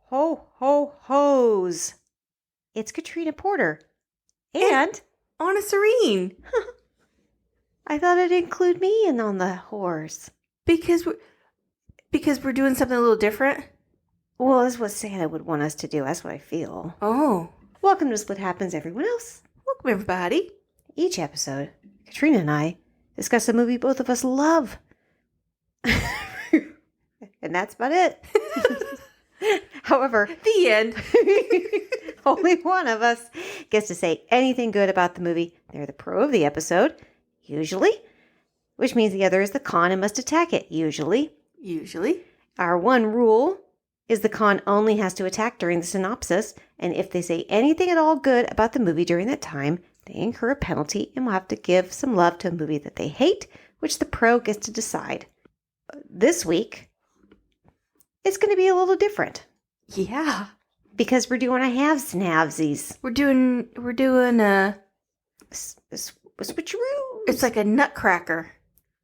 Ho, ho, hoes. It's Katrina Porter. And Anna Serene. I thought it'd include me in on the horse. Because we're doing something a little different? Well, that's what Santa would want us to do. That's what I feel. Oh. Welcome to Split Happens, everyone else. Welcome, everybody. Each episode, Katrina and I discuss a movie both of us love. And that's about it. However, The end. only one of us gets to say anything good about the movie. They're the pro of the episode, usually, which means the other is the con and must attack it, usually. Usually. Our one rule is the con only has to attack during the synopsis, and if they say anything at all good about the movie during that time, they incur a penalty and will have to give some love to a movie that they hate, which the pro gets to decide. This week, it's going to be a little different. Yeah. Because we're doing a halves and halvesies. We're doing a Switcheroo. it's like a nutcracker.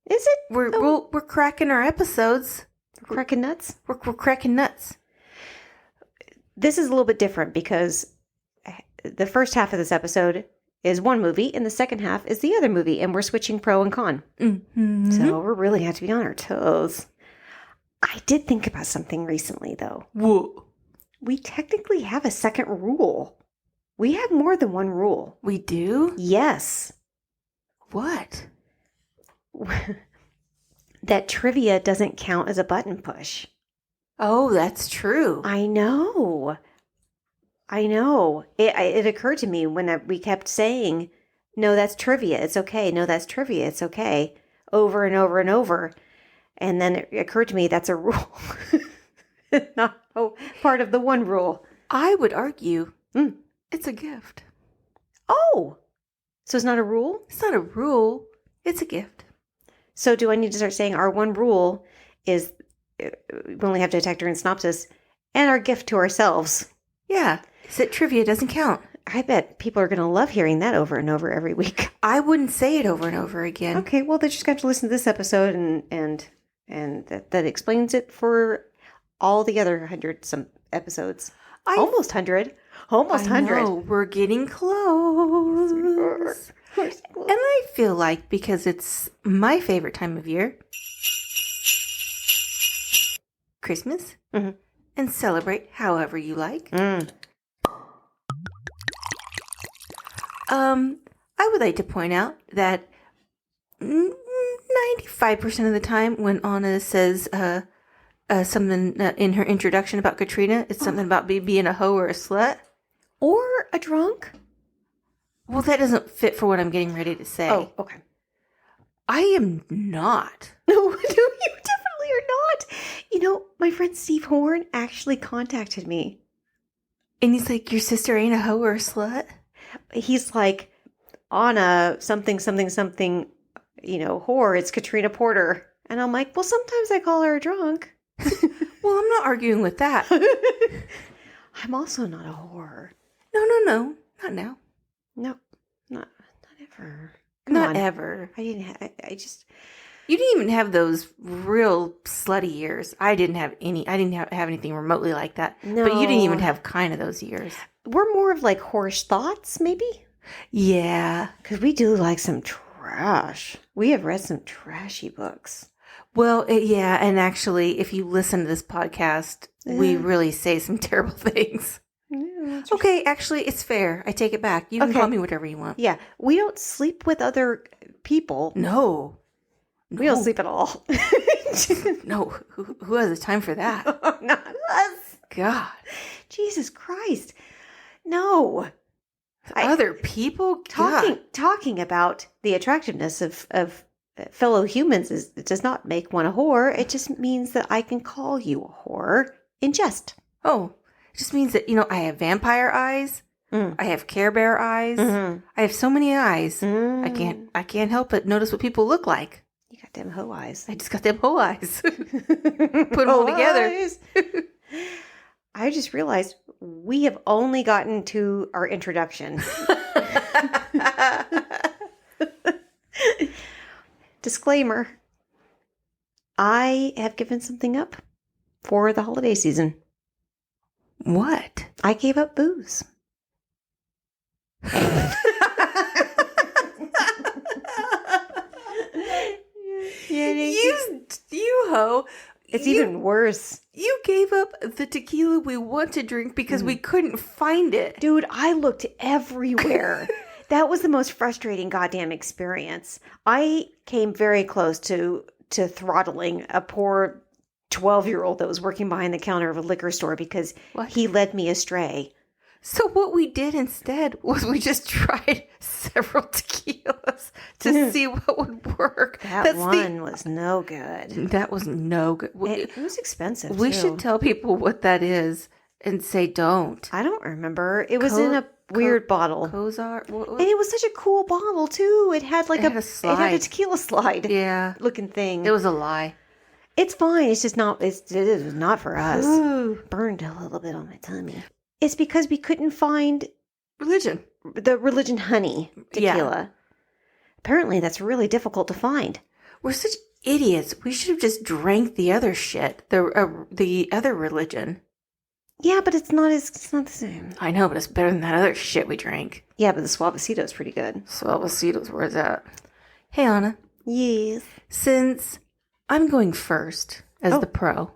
Is it? We're cracking our episodes. We're cracking nuts? We're cracking nuts. This is a little bit different because the first half of this episode is one movie and the second half is the other movie, and we're switching pro and con. Mm-hmm. So we're really have to be on our toes. I did think about something recently, though. Whoa. We technically have a second rule. We have more than one rule. We do? Yes. What? That trivia doesn't count as a button push. Oh, that's true. I know. It occurred to me when we kept saying, no, that's trivia. It's okay. No, that's trivia. It's okay. Over and over and over. And then it occurred to me that's a rule. Not part of the one rule. I would argue it's a gift. Oh, so it's not a rule? It's not a rule. It's a gift. So do I need to start saying our one rule is we only have to attack during synopsis, and our gift to ourselves? Yeah. Is that trivia doesn't count? I bet people are going to love hearing that over and over every week. I wouldn't say it over and over again. Okay, well, they just got to listen to this episode, and that explains it for all the other 100-some episodes. Almost 100. Almost 100. Know, we're getting close. And I feel like because it's my favorite time of year, Christmas, and celebrate however you like. I would like to point out that 95% of the time when Anna says something in her introduction about Katrina, it's something about being a hoe or a slut. Or a drunk. Well, that doesn't fit for what I'm getting ready to say. Oh, okay. I am not. No, you definitely are not. You know, my friend Steve Horn actually contacted me. And he's like, your sister ain't a hoe or a slut? He's like, Anna, something, whore, it's Katrina Porter. And I'm like, well, sometimes I call her a drunk. Well, I'm not arguing with that. I'm also not a whore. No. Not now. No, not ever. Not ever. I just... You didn't even have those real slutty years. I didn't have anything remotely like that. No. But you didn't even have kind of those years. We're more of like horse thoughts, maybe? Yeah. Because we do like some trash. We have read some trashy books. Well, yeah. And actually, if you listen to this podcast, we really say some terrible things. Yeah, okay, actually, it's fair. I take it back. You can call me whatever you want. Yeah. We don't sleep with other people. No. We don't sleep at all. No. Who has the time for that? Not us. God. Jesus Christ. No. Other people? Talking about the attractiveness of fellow humans does not make one a whore. It just means that I can call you a whore in jest. Oh, it just means that, I have vampire eyes. I have Care Bear eyes. I have so many eyes. I can't help but notice what people look like. You got them hoe eyes. I just got them hoe eyes. Put them all together. I just realized we have only gotten to our introduction. Disclaimer. I have given something up for the holiday season. What? I gave up booze. You hoe. It's even worse. You gave up the tequila we want to drink because we couldn't find it. Dude, I looked everywhere. That was the most frustrating goddamn experience. I came very close to throttling a poor 12-year-old that was working behind the counter of a liquor store because he led me astray. So what we did instead was we just tried several tequilas to see what would work. That was no good. That was no good. It was expensive, We too. should tell people what that is and say don't. I don't remember. It was in a weird bottle. Kozar? And it was such a cool bottle, too. It had like a slide. It had a tequila slide. Yeah. Looking thing. It was a lie. It's fine. It's just not, it was not for us. Ooh. Burned a little bit on my tummy. It's because we couldn't find Religion. the religion honey tequila. Apparently, that's really difficult to find. We're such idiots. We should have just drank the other shit. The other religion. Yeah, but it's not the same. I know, but it's better than that other shit we drank. Yeah, but the Suavecito is pretty good. Suavecito's where's that? Hey, Anna. Yes. Since I'm going first as the pro,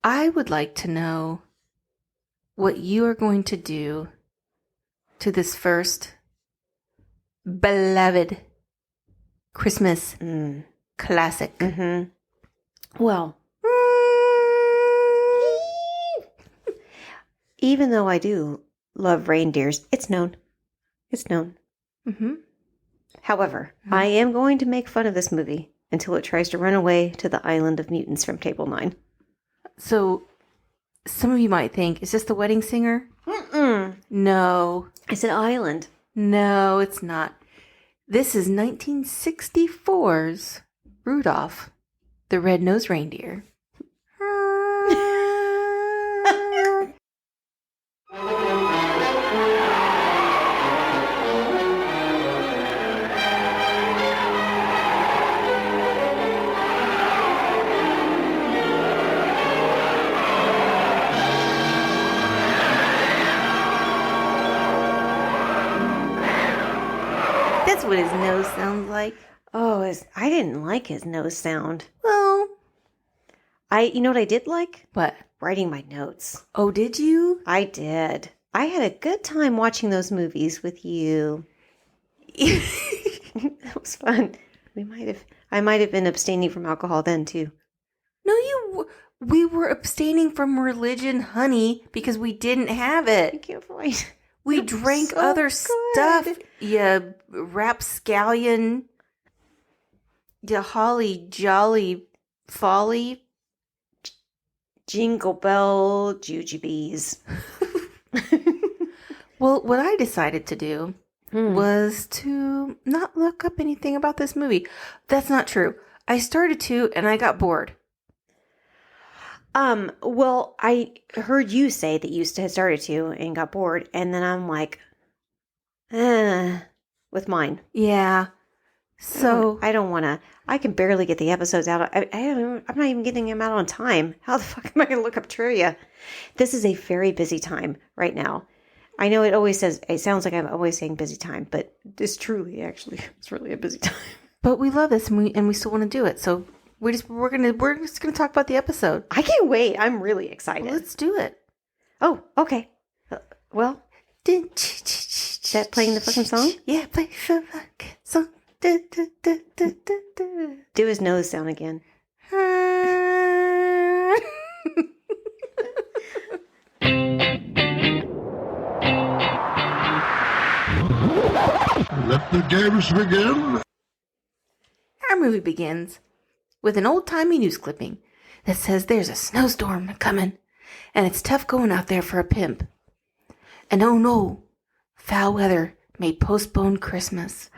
I would like to know what you are going to do to this first beloved Christmas classic. Mm-hmm. Well, even though I do love reindeers, it's known. It's known. Mm-hmm. However, I am going to make fun of this movie until it tries to run away to the island of mutants from Table 9. So, some of you might think, is this the wedding singer? Mm-mm. No. It's an island. No, it's not. This is 1964's Rudolph, the Red-Nosed Reindeer. That's what his nose sounds like. Oh, I didn't like his nose sound. Well, You know what I did like? what? Writing my notes. Oh, did you? I did. I had a good time watching those movies with you. That was fun. I might have been abstaining from alcohol then too. No, we were abstaining from religion honey because we didn't have I it. can't find. We It was drank so other good. stuff. You rapscallion. You holly jolly folly. Jingle bell jujubes. Well, what I decided to do was to not look up anything about this movie. That's not true. I started to, and I got bored. Well, I heard you say that you had started to and got bored, and then I'm like, with mine. Yeah. So I don't want to. I can barely get the episodes out. I'm not even getting them out on time. How the fuck am I going to look up trivia? This is a very busy time right now. I know it sounds like I'm always saying busy time, but it's really a busy time. but we love this, and we still want to do it. So we're just gonna talk about the episode. I can't wait. I'm really excited. Well, let's do it. Oh, okay. Well, is that playing the fucking song? Yeah, play the fucking song. Do his nose sound again. Let the games begin. Our movie begins with an old-timey news clipping that says there's a snowstorm coming, and it's tough going out there for a pimp. And oh no, foul weather may postpone Christmas.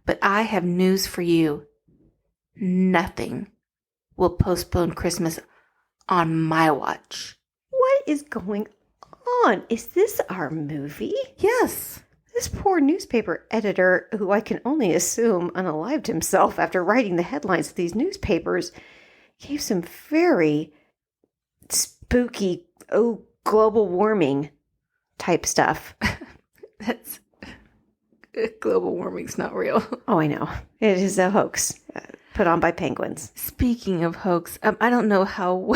But I have news for you. Nothing will postpone Christmas on my watch. What is going on? Is this our movie? Yes. This poor newspaper editor, who I can only assume unalived himself after writing the headlines of these newspapers, gave some very spooky, global warming type stuff. That's global warming's not real. Oh, I know. It is a hoax put on by penguins. Speaking of hoax, I don't know how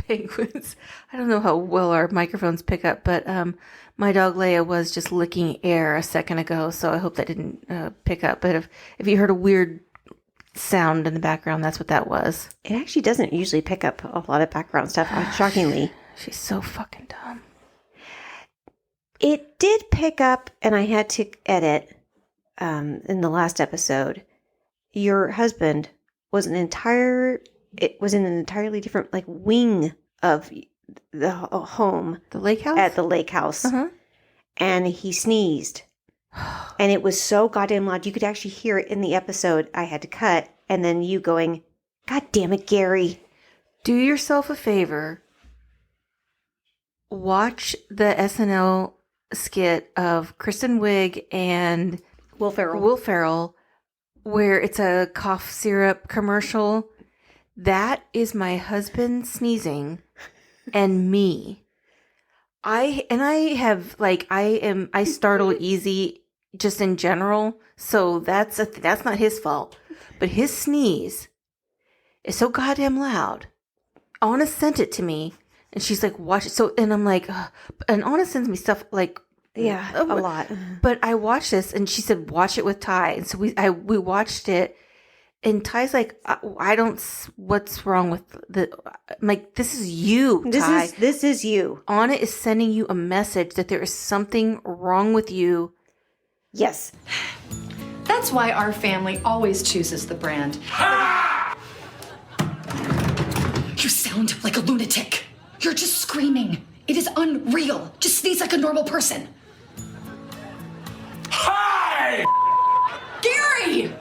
penguins. I don't know how well our microphones pick up, but my dog Leia was just licking air a second ago, so I hope that didn't pick up. But if you heard a weird sound in the background, that's what that was. It actually doesn't usually pick up a lot of background stuff, shockingly. She's so fucking dumb. It did pick up, and I had to edit in the last episode. Your husband was in an entirely different wing of the home. The lake house? At the lake house. Uh-huh. And he sneezed. And it was so goddamn loud. You could actually hear it in the episode I had to cut. And then you going, God damn it, Gary. Do yourself a favor. Watch the SNL skit of Kristen Wiig and Will Ferrell. Where it's a cough syrup commercial. That is my husband sneezing and me. I startle easy just in general, so that's not his fault. But his sneeze is so goddamn loud. Anna sent it to me, and she's like, "Watch it." So, and I'm like, ugh. And Anna sends me stuff like, yeah, a lot. But I watched this, and she said, "Watch it with Ty." And so we watched it, and Ty's like, "I don't. What's wrong with the? I'm like, this is you, Ty. This is you. Anna is sending you a message that there is something wrong with you." Yes. That's why our family always chooses the brand. You sound like a lunatic. You're just screaming. It is unreal. Just sneeze like a normal person. Hi! Gary!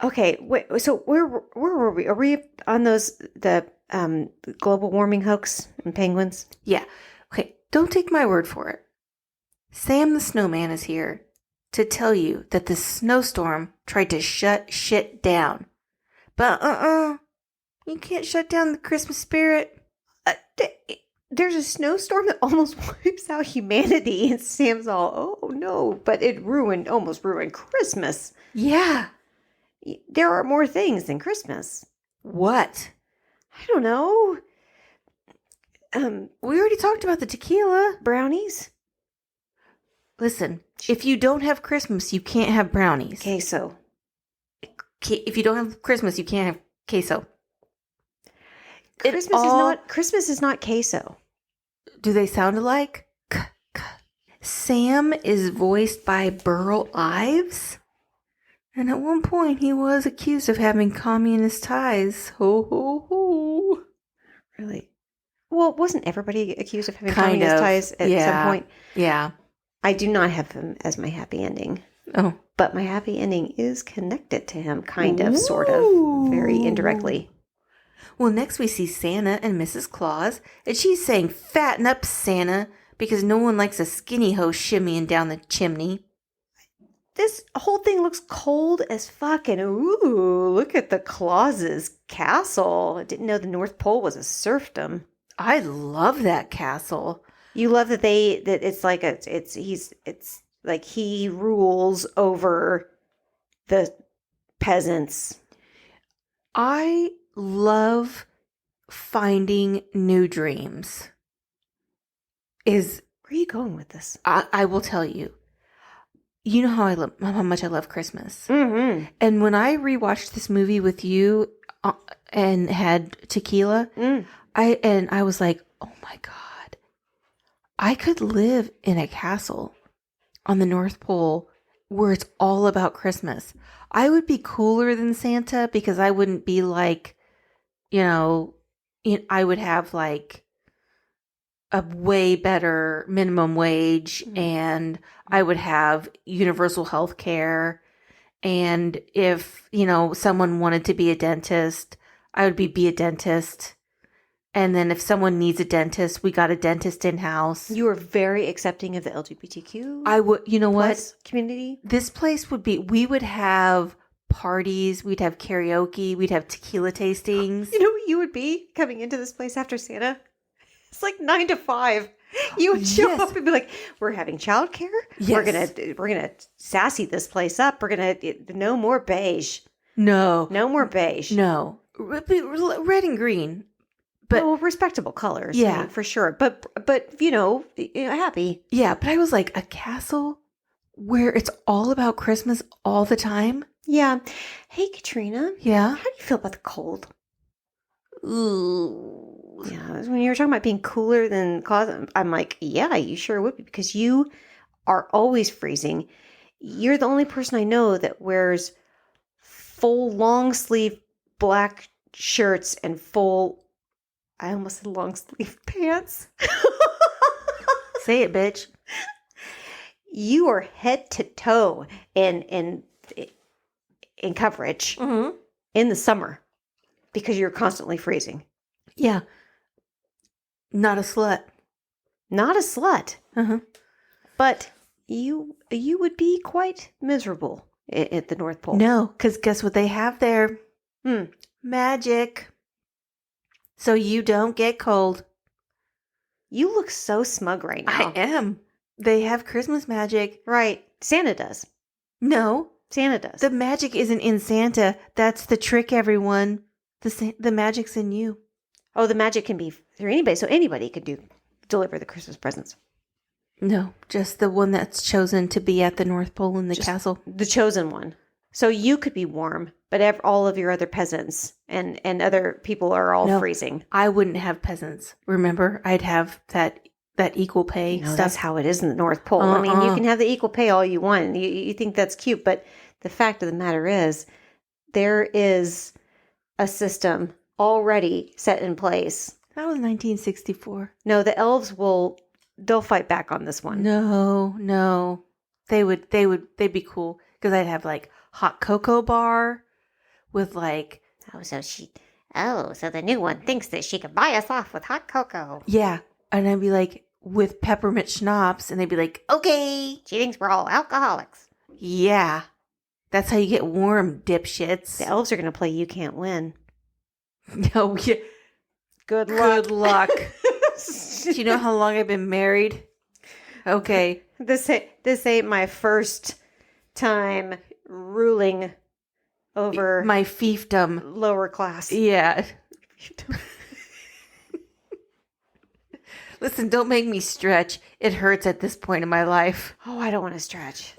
Okay, wait, so where were we? Are we on the global warming hoax and penguins? Yeah. Okay, don't take my word for it. Sam the snowman is here to tell you that the snowstorm tried to shut shit down. But you can't shut down the Christmas spirit. There's a snowstorm that almost wipes out humanity, and Sam's all, oh no, but it almost ruined Christmas. Yeah. There are more things than Christmas. What? I don't know. We already talked about the tequila. Brownies? Listen, if you don't have Christmas, you can't have brownies. Queso. If you don't have Christmas, you can't have queso. Christmas is not queso. Do they sound alike? Sam is voiced by Burl Ives. And at one point, he was accused of having communist ties. Ho, ho, ho. Really? Well, wasn't everybody accused of having communist ties at some point? Yeah. I do not have him as my happy ending. Oh. But my happy ending is connected to him, kind of, sort of, very indirectly. Well, next we see Santa and Mrs. Claus, and she's saying, "Fatten up, Santa," because no one likes a skinny hoe shimmying down the chimney. This whole thing looks cold as fuck, and ooh, look at the Claus's castle. I didn't know the North Pole was a serfdom. I love that castle. You love that it's like he rules over the peasants. I love finding new dreams. Where are you going with this? I will tell you. You know how much I love Christmas. Mm-hmm. And when I rewatched this movie with you and had tequila, I was like, oh my God, I could live in a castle on the North Pole where it's all about Christmas. I would be cooler than Santa because I wouldn't be like, I would have like a way better minimum wage, and I would have universal health care. And if, someone wanted to be a dentist, I would be a dentist. And then if someone needs a dentist, we got a dentist in-house. You are very accepting of the LGBTQ I would, you know what? community. This place we would have parties. We'd have karaoke. We'd have tequila tastings. You know what you would be coming into this place after Santa? It's like 9 to 5. You would show Yes. up and be like, "We're having childcare. Yes. We're gonna sassy this place up. We're gonna no more beige. No. No more beige. No. Red and green. But no, respectable colors. Yeah. I mean, for sure. But happy. yeah, but I was like, a castle where it's all about Christmas all the time? Yeah. Hey, Katrina. Yeah. How do you feel about the cold? Ooh. Yeah, when you were talking about being cooler than closet, I'm like, yeah, you sure would be because you are always freezing. You're the only person I know that wears full long sleeve black shirts and full, I almost said long sleeve pants. Say it, bitch. You are head to toe in coverage Mm-hmm. in the summer because you're constantly freezing. Yeah. Not a slut. Not a slut. Uh-huh. But you would be quite miserable at the North Pole. No, because guess what they have there? Hmm. Magic. So you don't get cold. You look so smug right now. I am. They have Christmas magic. Right. Santa does. No, Santa does. the magic isn't in Santa. That's the trick, everyone. The magic's in you. Oh, the magic can be through anybody, so anybody could deliver the Christmas presents. No, just the one that's chosen to be at the North Pole in the castle. The chosen one. So you could be warm, but all of your other peasants and other people are all No. freezing. I wouldn't have peasants. Remember, I'd have that equal pay No, stuff. that's how it is in the North Pole. I mean, you Uh-uh. can have the equal pay all you want. You think that's cute, but the fact of the matter is there is a system already set in place. That was 1964. No, the elves they'll fight back on this one. No. They'd be cool because I'd have like hot cocoa bar with like, So the new one thinks that she can buy us off with hot cocoa. yeah. And I'd be like with peppermint schnapps and they'd be like, okay. She thinks we're all alcoholics. Yeah. That's how you get warm, dipshits. The elves are going to play You Can't Win. No, yeah. Good luck. Good luck. Do you know how long I've been married? Okay. This ain't my first time ruling over My fiefdom. lower class. Yeah. Listen, don't make me stretch. It hurts at this point in my life. Oh, I don't want to stretch.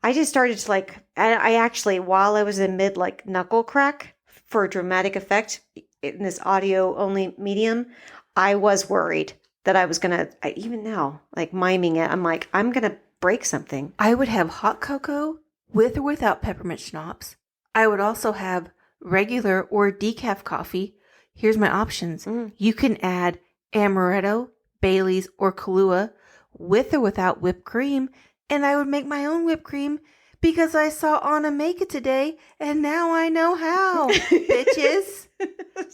I just started to I actually, while I was in mid knuckle crack for dramatic effect in this audio only medium, I was worried that I was going to, even now, miming it, I'm like, I'm going to break something. I would have hot cocoa with or without peppermint schnapps. I would also have regular or decaf coffee. Here's my options. You can add amaretto, Bailey's, or Kahlua with or without whipped cream. And I would make my own whipped cream because I saw Anna make it today and now I know how, bitches.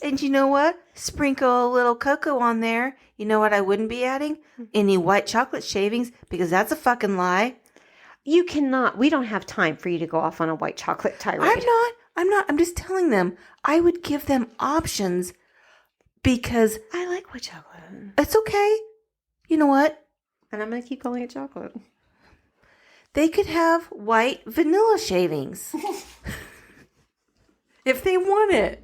And you know what? Sprinkle a little cocoa on there. You know what I wouldn't be adding? Any white chocolate shavings because that's a fucking lie. You cannot, we don't have time for you to go off on a white chocolate tirade. I'm not. I'm just telling them. I would give them options because I like white chocolate. it's okay. You know what? And I'm going to keep calling it chocolate. They could have white vanilla shavings if they want it.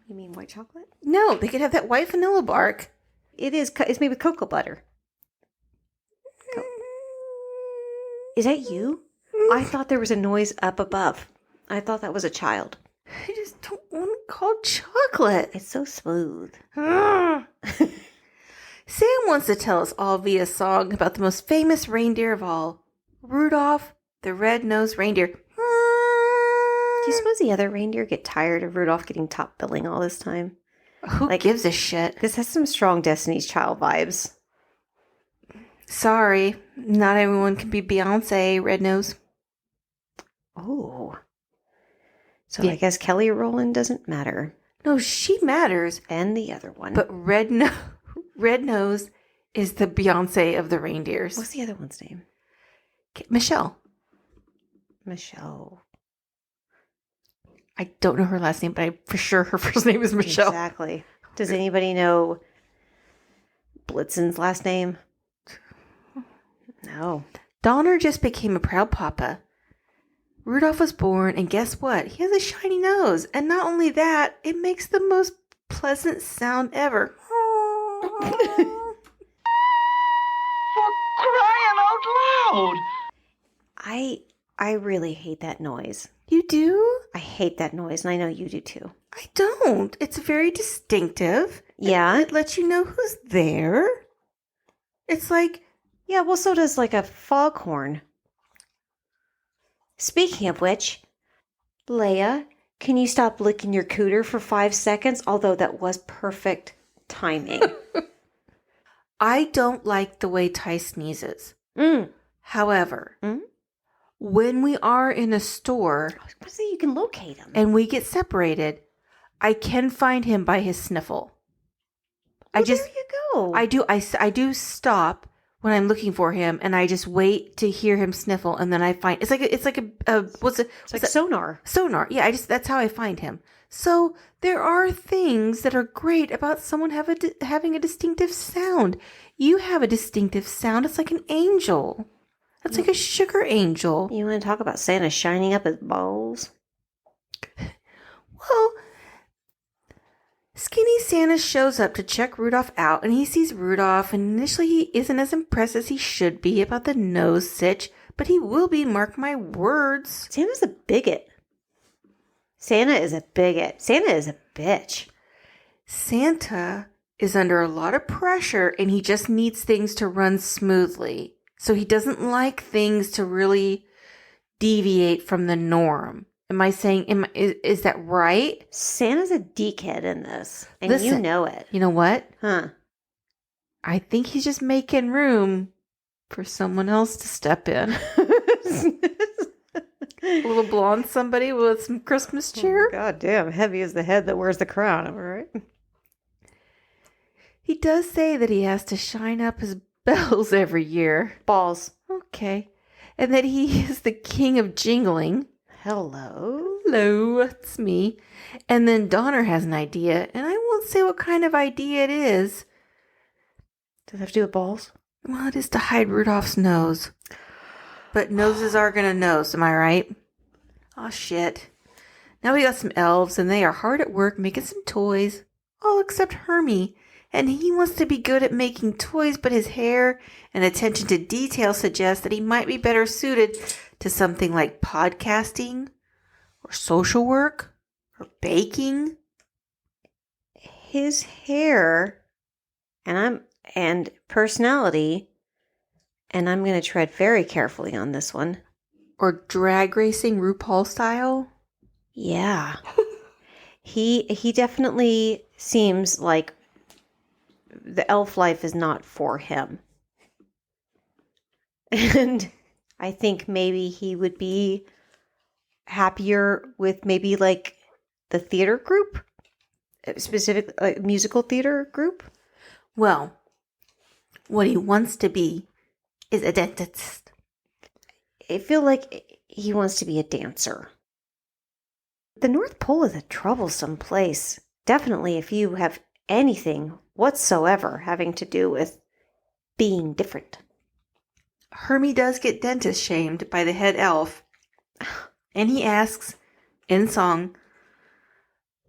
You mean white chocolate? No, they could have that white vanilla bark. It's made with cocoa butter. Is that you? I thought there was a noise up above. I thought that was a child. I just don't want it called chocolate. It's so smooth. Sam wants to tell us all via song about the most famous reindeer of all, Rudolph the Red-Nosed Reindeer. Do you suppose the other reindeer get tired of Rudolph getting top billing all this time? Who gives a shit? This has some strong Destiny's Child vibes. Sorry, not everyone can be Beyonce, Red Nose. Oh. So Yeah. I guess Kelly Rowland doesn't matter. No, she matters. And the other one. But Red Nose is the Beyonce of the reindeers. What's the other one's name? Michelle. Michelle. I don't know her last name, but for sure her first name is Michelle. Exactly. Does anybody know Blitzen's last name? No. Donner just became a proud papa. Rudolph was born, and guess what? He has a shiny nose. And not only that, it makes the most pleasant sound ever. For crying out loud! I really hate that noise. You do? I hate that noise, and I know you do too. I don't. It's very distinctive. Yeah? It lets you know who's there. It's like... Yeah, well, so does like a foghorn. Speaking of which, Leia, can you stop licking your cooter for 5 seconds? Although that was perfect timing. I don't like the way Ty sneezes. However, when we are in a store I was going to say you can locate him. and we get separated, I can find him by his sniffle. Well, there you go. I do stop when I'm looking for him, and I just wait to hear him sniffle, and then I find it's like a sonar. Sonar. Yeah, that's how I find him. So there are things that are great about someone having a distinctive sound. You have a distinctive sound. It's like an angel. It's like a sugar angel. You want to talk about Santa shining up his balls? Well, Skinny Santa shows up to check Rudolph out, and he sees Rudolph, and initially he isn't as impressed as he should be about the nose sitch, but he will be, mark my words. Santa's a bigot. Santa is a bigot. Santa is a bitch. Santa is under a lot of pressure, and he just needs things to run smoothly. So he doesn't like things to really deviate from the norm. Am I saying, is that right? Santa's a dickhead in this, and Listen, you know it. You know what? Huh. I think he's just making room for someone else to step in. A little blonde somebody with some Christmas cheer. God damn, heavy is the head that wears the crown, am I right? He does say that he has to shine up his bells every year. Balls. Okay. And that he is the king of jingling. Hello. Hello, that's me. And then Donner has an idea, and I won't say what kind of idea it is. Does it have to do with balls? Well, it is to hide Rudolph's nose. But noses are gonna nose, am I right? Oh, shit. Now we got some elves, and they are hard at work making some toys. All except Hermie. And he wants to be good at making toys, but his hair and attention to detail suggest that he might be better suited to something like podcasting, or social work, or baking. His hair and personality, and I'm going to tread very carefully on this one. Or drag racing RuPaul style. Yeah. He definitely seems like the elf life is not for him. And I think maybe he would be happier with maybe like the theater group, specific musical theater group. Well, what he wants to be is a dentist. I feel like he wants to be a dancer. The North Pole is a troublesome place. Definitely if you have anything whatsoever having to do with being different. Hermie does get dentist shamed by the head elf, and he asks, in song,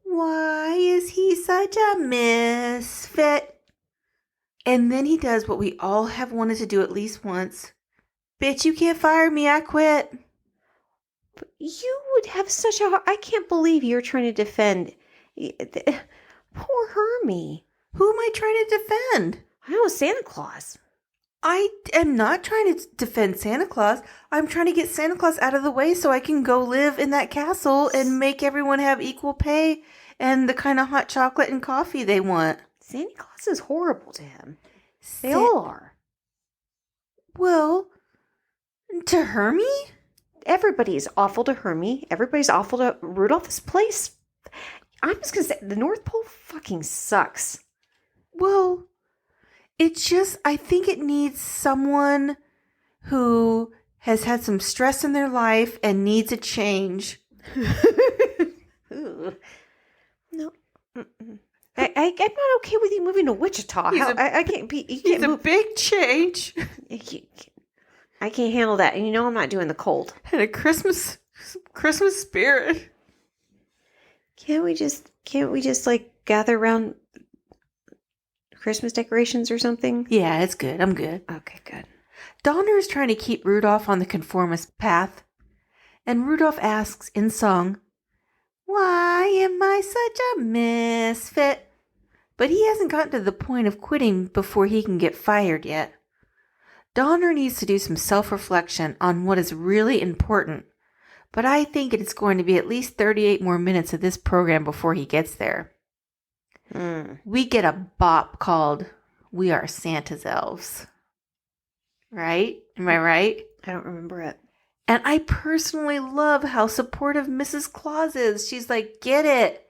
why is he such a misfit? And then he does what we all have wanted to do at least once. Bitch, you can't fire me, I quit. But you would have such a... I can't believe you're trying to defend... Poor Hermie. Who am I trying to defend? I know, Santa Claus. I am not trying to defend Santa Claus. I'm trying to get Santa Claus out of the way so I can go live in that castle and make everyone have equal pay and the kind of hot chocolate and coffee they want. Santa Claus is horrible to him. They all are. Well, to Hermie? Everybody's awful to Hermie. Everybody's awful to Rudolph. This place... I'm just going to say, the North Pole fucking sucks. Well, it's just, I think it needs someone who has had some stress in their life and needs a change. No. Mm-mm. I'm not okay with you moving to Wichita. I can't be. You He's can't a move. big change. I can't handle that. And you know I'm not doing the cold. And a Christmas spirit. Can't we just like gather around Christmas decorations or something? Yeah, it's good. I'm good. Okay, good. Donner is trying to keep Rudolph on the conformist path. And Rudolph asks in song, "Why am I such a misfit?" But he hasn't gotten to the point of quitting before he can get fired yet. Donner needs to do some self-reflection on what is really important. But I think it's going to be at least 38 more minutes of this program before he gets there. We get a bop called "We Are Santa's Elves." Right? Am I right? I don't remember it. And I personally love how supportive Mrs. Claus is. She's like, "Get it.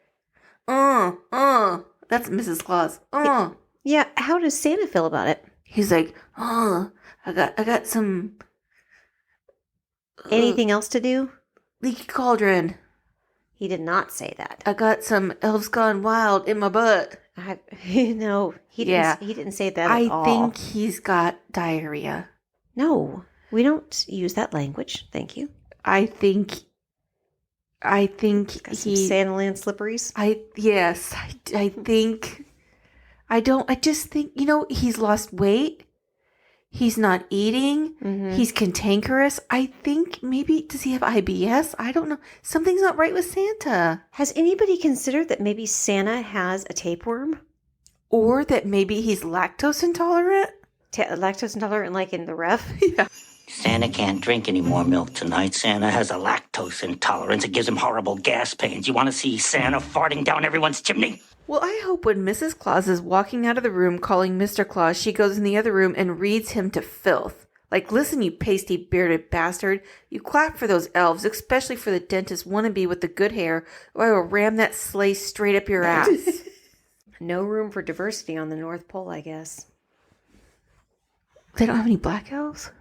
That's Mrs. Claus. Yeah, how does Santa feel about it? He's like, I got some Anything else to do? leaky cauldron. He did not say that. I got some elves gone wild in my butt. No, he didn't say that at all. I think he's got diarrhea. No, we don't use that language. Thank you. I think Got some he. Santa Land slipperies. I think. I just think, he's lost weight. He's not eating. Mm-hmm. He's cantankerous. I think maybe, does he have IBS? I don't know. Something's not right with Santa. Has anybody considered that maybe Santa has a tapeworm? Or that maybe he's lactose intolerant? Lactose intolerant, like in the ref? Yeah. Santa can't drink any more milk tonight. Santa has a lactose intolerance. It gives him horrible gas pains. You want to see Santa farting down everyone's chimney? Well, I hope when Mrs. Claus is walking out of the room calling Mr. Claus, she goes in the other room and reads him to filth. Like, "Listen, you pasty-bearded bastard. You clap for those elves, especially for the dentist wannabe with the good hair, or I will ram that sleigh straight up your ass." No room for diversity on the North Pole, I guess. They don't have any black elves?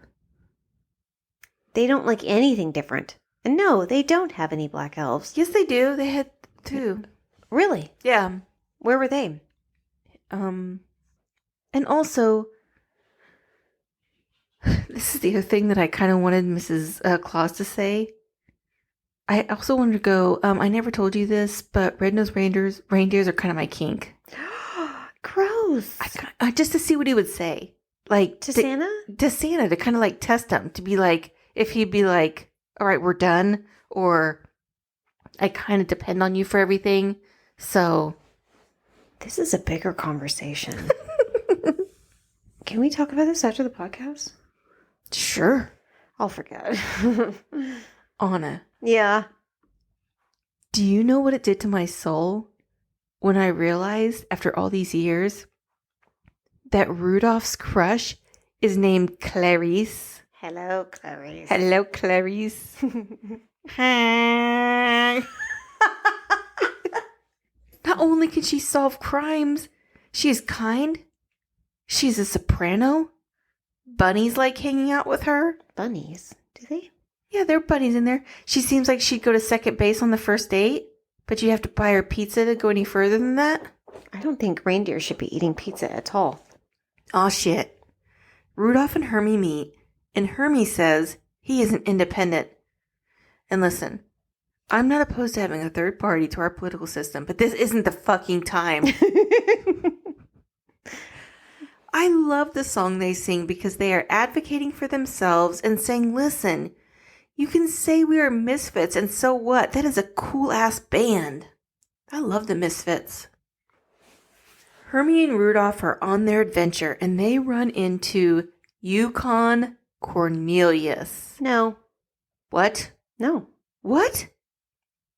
They don't like anything different. And no, they don't have any black elves. Yes, they do. They had 2. Really? Yeah. Where were they? And also, this is the other thing that I kind of wanted Mrs. Claus to say. I also wanted to go, I never told you this, but red-nosed reindeers are kind of my kink. Gross. Just to see what he would say. Like, To Santa? To Santa, to kind of like test him, to be like, if he'd be like, "All right, we're done," or "I kind of depend on you for everything, so." This is a bigger conversation. Can we talk about this after the podcast? Sure. I'll forget. Anna, Yeah. do you know what it did to my soul when I realized, after all these years, that Rudolph's crush is named Clarice? Hello, Clarice. Hello, Clarice. Hi. Not only can she solve crimes, she is kind. She's a soprano. Bunnies like hanging out with her. Bunnies? Do they? Yeah, there are bunnies in there. She seems like she'd go to second base on the first date, but you have to buy her pizza to go any further than that. I don't think reindeer should be eating pizza at all. Aw, shit. Rudolph and Hermie meet, and Hermie says he isn't independent. And listen, I'm not opposed to having a third party to our political system, but this isn't the fucking time. I love the song they sing because they are advocating for themselves and saying, "Listen, you can say we are misfits, and so what? That is a cool-ass band." I love the Misfits. Hermie and Rudolph are on their adventure, and they run into Yukon Cornelius. No. What? No. What?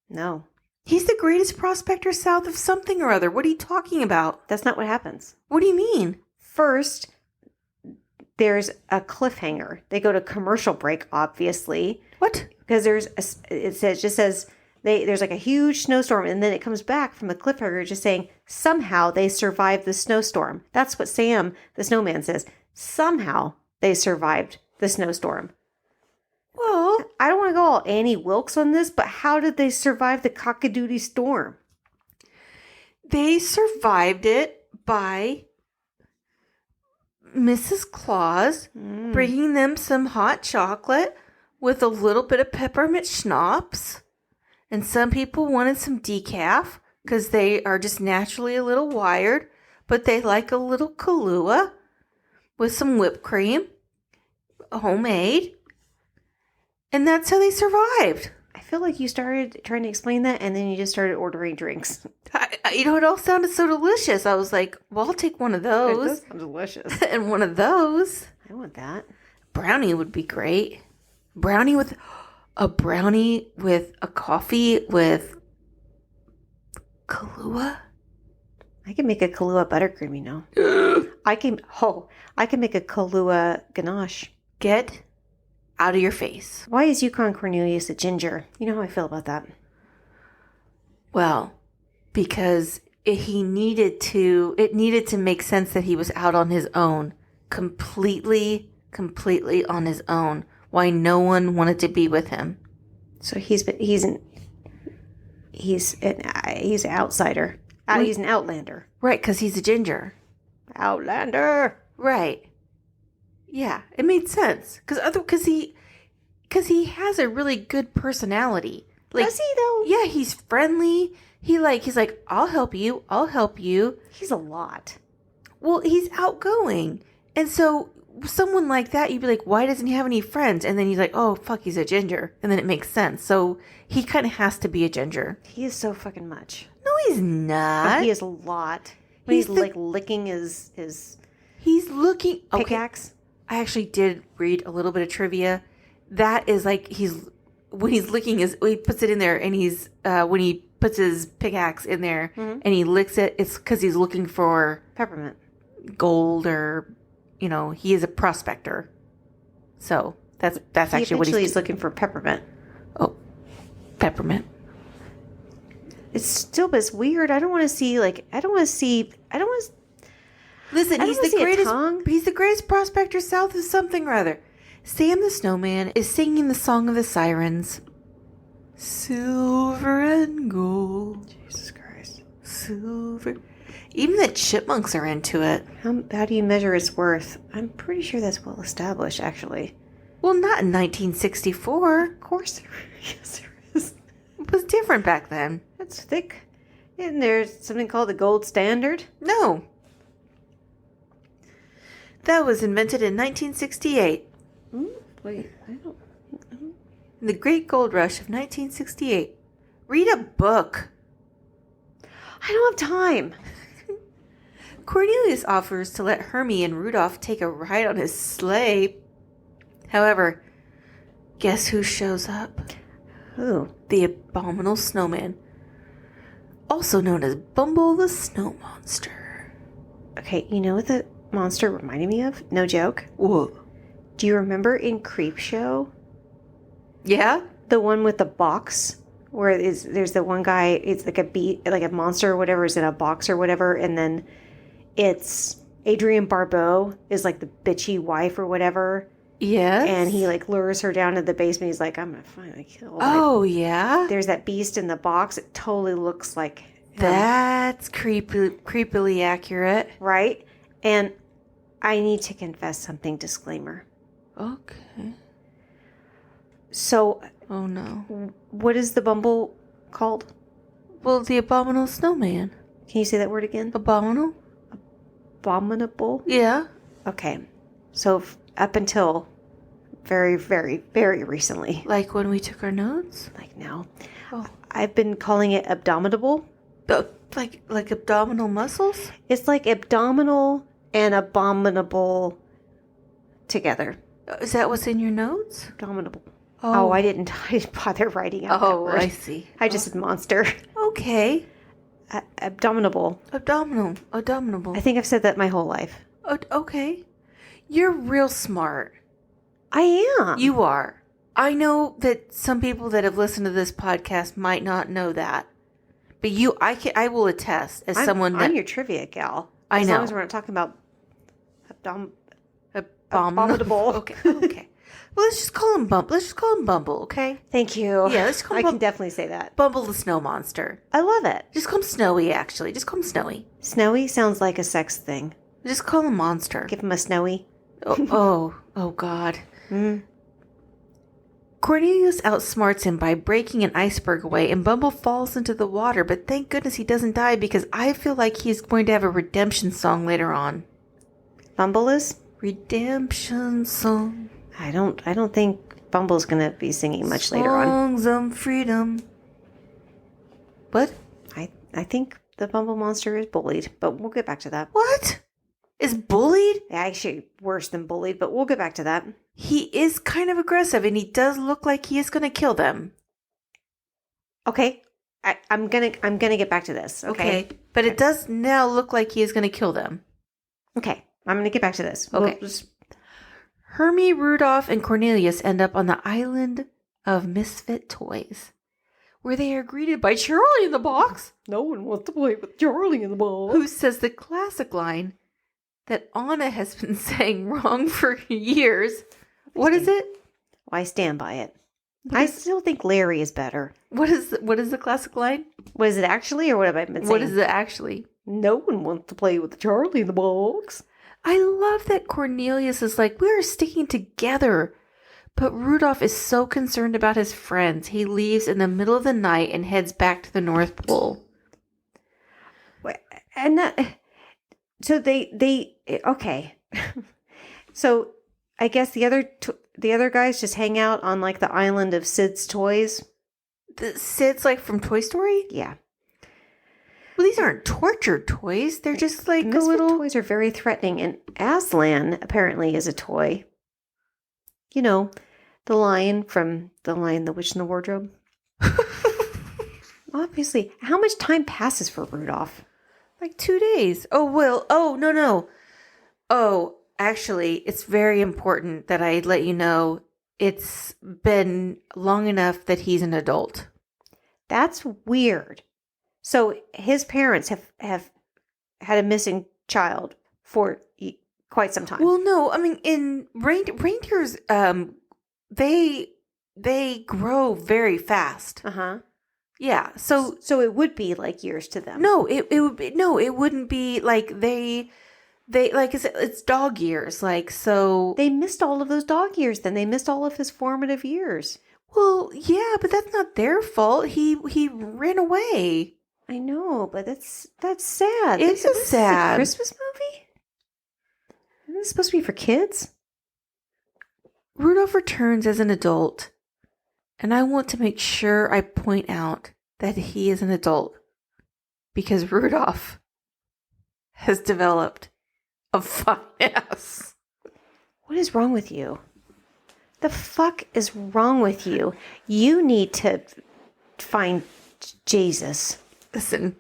No. He's the greatest prospector south of something or other. What are you talking about? That's not what happens. What do you mean? First, there's a cliffhanger. They go to commercial break, obviously. What? Because there's there's like a huge snowstorm, and then it comes back from the cliffhanger just saying somehow they survived the snowstorm. That's what Sam, the snowman, says. Somehow they survived the snowstorm. Well, I don't want to go call Annie Wilkes on this, but how did they survive the cockadoodie storm? They survived it by Mrs. Claus bringing them some hot chocolate with a little bit of peppermint schnapps. And some people wanted some decaf because they are just naturally a little wired, but they like a little Kahlua with some whipped cream, homemade. And that's how they survived. I feel like you started trying to explain that, and then you just started ordering drinks. It all sounded so delicious. I was like, well, I'll take one of It those. does sound delicious. And one of those. I want that. Brownie would be great. Brownie with a coffee with Kahlua. I can make a Kahlua buttercream, you know. I can make a Kahlua ganache. Get out of your face. Why is Yukon Cornelius a ginger? You know how I feel about that. Well, because it needed to make sense that he was out on his own, completely on his own. Why no one wanted to be with him. So he's an outsider. He's an outlander. Right, because he's a ginger. Outlander. Right. Yeah, it made sense. Because he has a really good personality. Like, Does he though? Yeah, he's friendly. He's like, I'll help you. He's a lot. Well, he's outgoing. And so someone like that, you'd be like, why doesn't he have any friends? And then he's like, oh, fuck, he's a ginger. And then it makes sense. So he kind of has to be a ginger. He is so fucking much. No, he's not. He is a lot. When he's like licking his He's looking... Okay, pickaxe. I actually did read a little bit of trivia. That is like when he's licking he puts it in there, and he's when he puts his pickaxe in there and he licks it, it's because he's looking for Peppermint. gold, or he is a prospector. So that's actually what he's looking for peppermint. Oh, peppermint. It's weird. I don't want to see Listen, I don't he's wanna the see a greatest. tongue. He's the greatest prospector south of something or other. Sam the Snowman is singing the song of the sirens. Silver and gold. Jesus Christ. Silver. Even the chipmunks are into it. How do you measure its worth? I'm pretty sure that's well established, actually. Well, not in 1964. Of course there yes, there is. It was different back then. That's thick. Isn't there something called the gold standard? No. That was invented in 1968. Wait, I don't... In the Great Gold Rush of 1968. Read a book. I don't have time. Cornelius offers to let Hermie and Rudolph take a ride on his sleigh. However, guess who shows up? Who? The abominable snowman, also known as Bumble the Snow Monster. Okay, you know what the monster reminded me of? No joke. Whoa. Do you remember in Creepshow? Yeah? The one with the box? Where there's the one guy, it's like a monster or whatever is in a box or whatever, and then it's Adrienne Barbeau is like the bitchy wife or whatever. Yes. And he like lures her down to the basement. He's like, I'm gonna finally kill. Oh, yeah? There's that beast in the box. It totally looks like him, That's creepily accurate. right? And I need to confess something. Disclaimer. Okay. So, Oh, no. what is the Bumble called? Well, the abominable snowman. Can you say that word again? Abominable? Abominable. Yeah. Okay. So up until very, very, very recently, Like when we took our notes? like now, Oh. I've been calling it abdominable. Like abdominal muscles? It's like abdominal and abominable together. Is that what's in your notes? Abominable. Oh, I didn't bother writing out that Oh, word. I see. I just said monster. Okay. Abdominable. Abdominable. I think I've said that my whole life. Okay. You're real smart. I am. You are. I know that some people that have listened to this podcast might not know that. But I will attest as someone that... I'm your trivia gal. I as know. long as we're not talking about abominable. abominable. Okay. Well, let's just call him Bumble. Let's just call him Bumble, okay? Thank you. Yeah, let's call I him can definitely say that. Bumble the snow monster. I love it. Just call him Snowy, actually. Just call him Snowy. Snowy sounds like a sex thing. Just call him Monster. Give him a snowy. Oh, God. Cornelius outsmarts him by breaking an iceberg away, and Bumble falls into the water, but thank goodness he doesn't die because I feel like he's going to have a redemption song later on. Bumble is? Redemption song. I don't think Bumble's gonna be singing much later on. Songs of freedom. What? I think the Bumble monster is bullied, but we'll get back to that. What? Is bullied? Actually, worse than bullied, but we'll get back to that. He is kind of aggressive, and he does look like he is going to kill them. Okay, I'm gonna get back to this. Okay, but it does now look like he is going to kill them. Okay, I'm gonna get back to this. Okay. Hermie, Rudolph, and Cornelius end up on the island of misfit toys, where they are greeted by Charlie in the box. No one wants to play with Charlie in the box. Who says the classic line that Anna has been saying wrong for years. What is it? Well, I stand by it. I still think Larry is better. What is the classic line? What is it actually, or what have I been saying? What is it actually? No one wants to play with Charlie in the box. I love that Cornelius is like, we're sticking together. But Rudolph is so concerned about his friends, he leaves in the middle of the night and heads back to the North Pole. And that, so they okay. So I guess the other guys just hang out on like the island of Sid's toys. The Sid's like from Toy Story? Yeah. Well, these aren't tortured toys. They're just like Misfit toys are very threatening, and Aslan apparently is a toy. You know, the lion from The Lion, the Witch, and the Wardrobe. Obviously, how much time passes for Rudolph? Like 2 days. Oh, well, oh, no. Oh, actually, it's very important that I let you know it's been long enough that he's an adult. That's weird. So his parents have had a missing child for quite some time. Well, no, I mean, in reindeers, they grow very fast. Uh-huh. Yeah, so it would be like years to them. No, it would be it wouldn't be like they like it's dog years, like, so they missed all of those dog years. Then they missed all of his formative years. Well, yeah, but that's not their fault. He ran away. I know, but that's sad. It's This sad. is a Christmas movie? Isn't this supposed to be for kids? Rudolph returns as an adult, and I want to make sure I point out that he is an adult because Rudolph has developed a fine ass. What is wrong with you? The fuck is wrong with you? You need to find Jesus. Listen,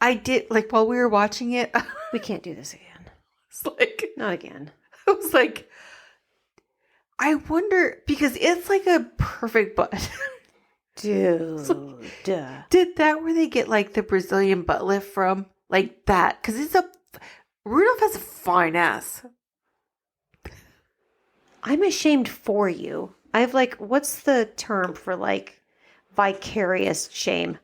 I did, like, while we were watching it, We can't do this again. it's like, Not again. I was like, I wonder, because it's like a perfect butt. Dude. Did that where they get like the Brazilian butt lift from? Like that? Because Rudolph has a fine ass. I'm ashamed for you. I have like, what's the term for like vicarious shame?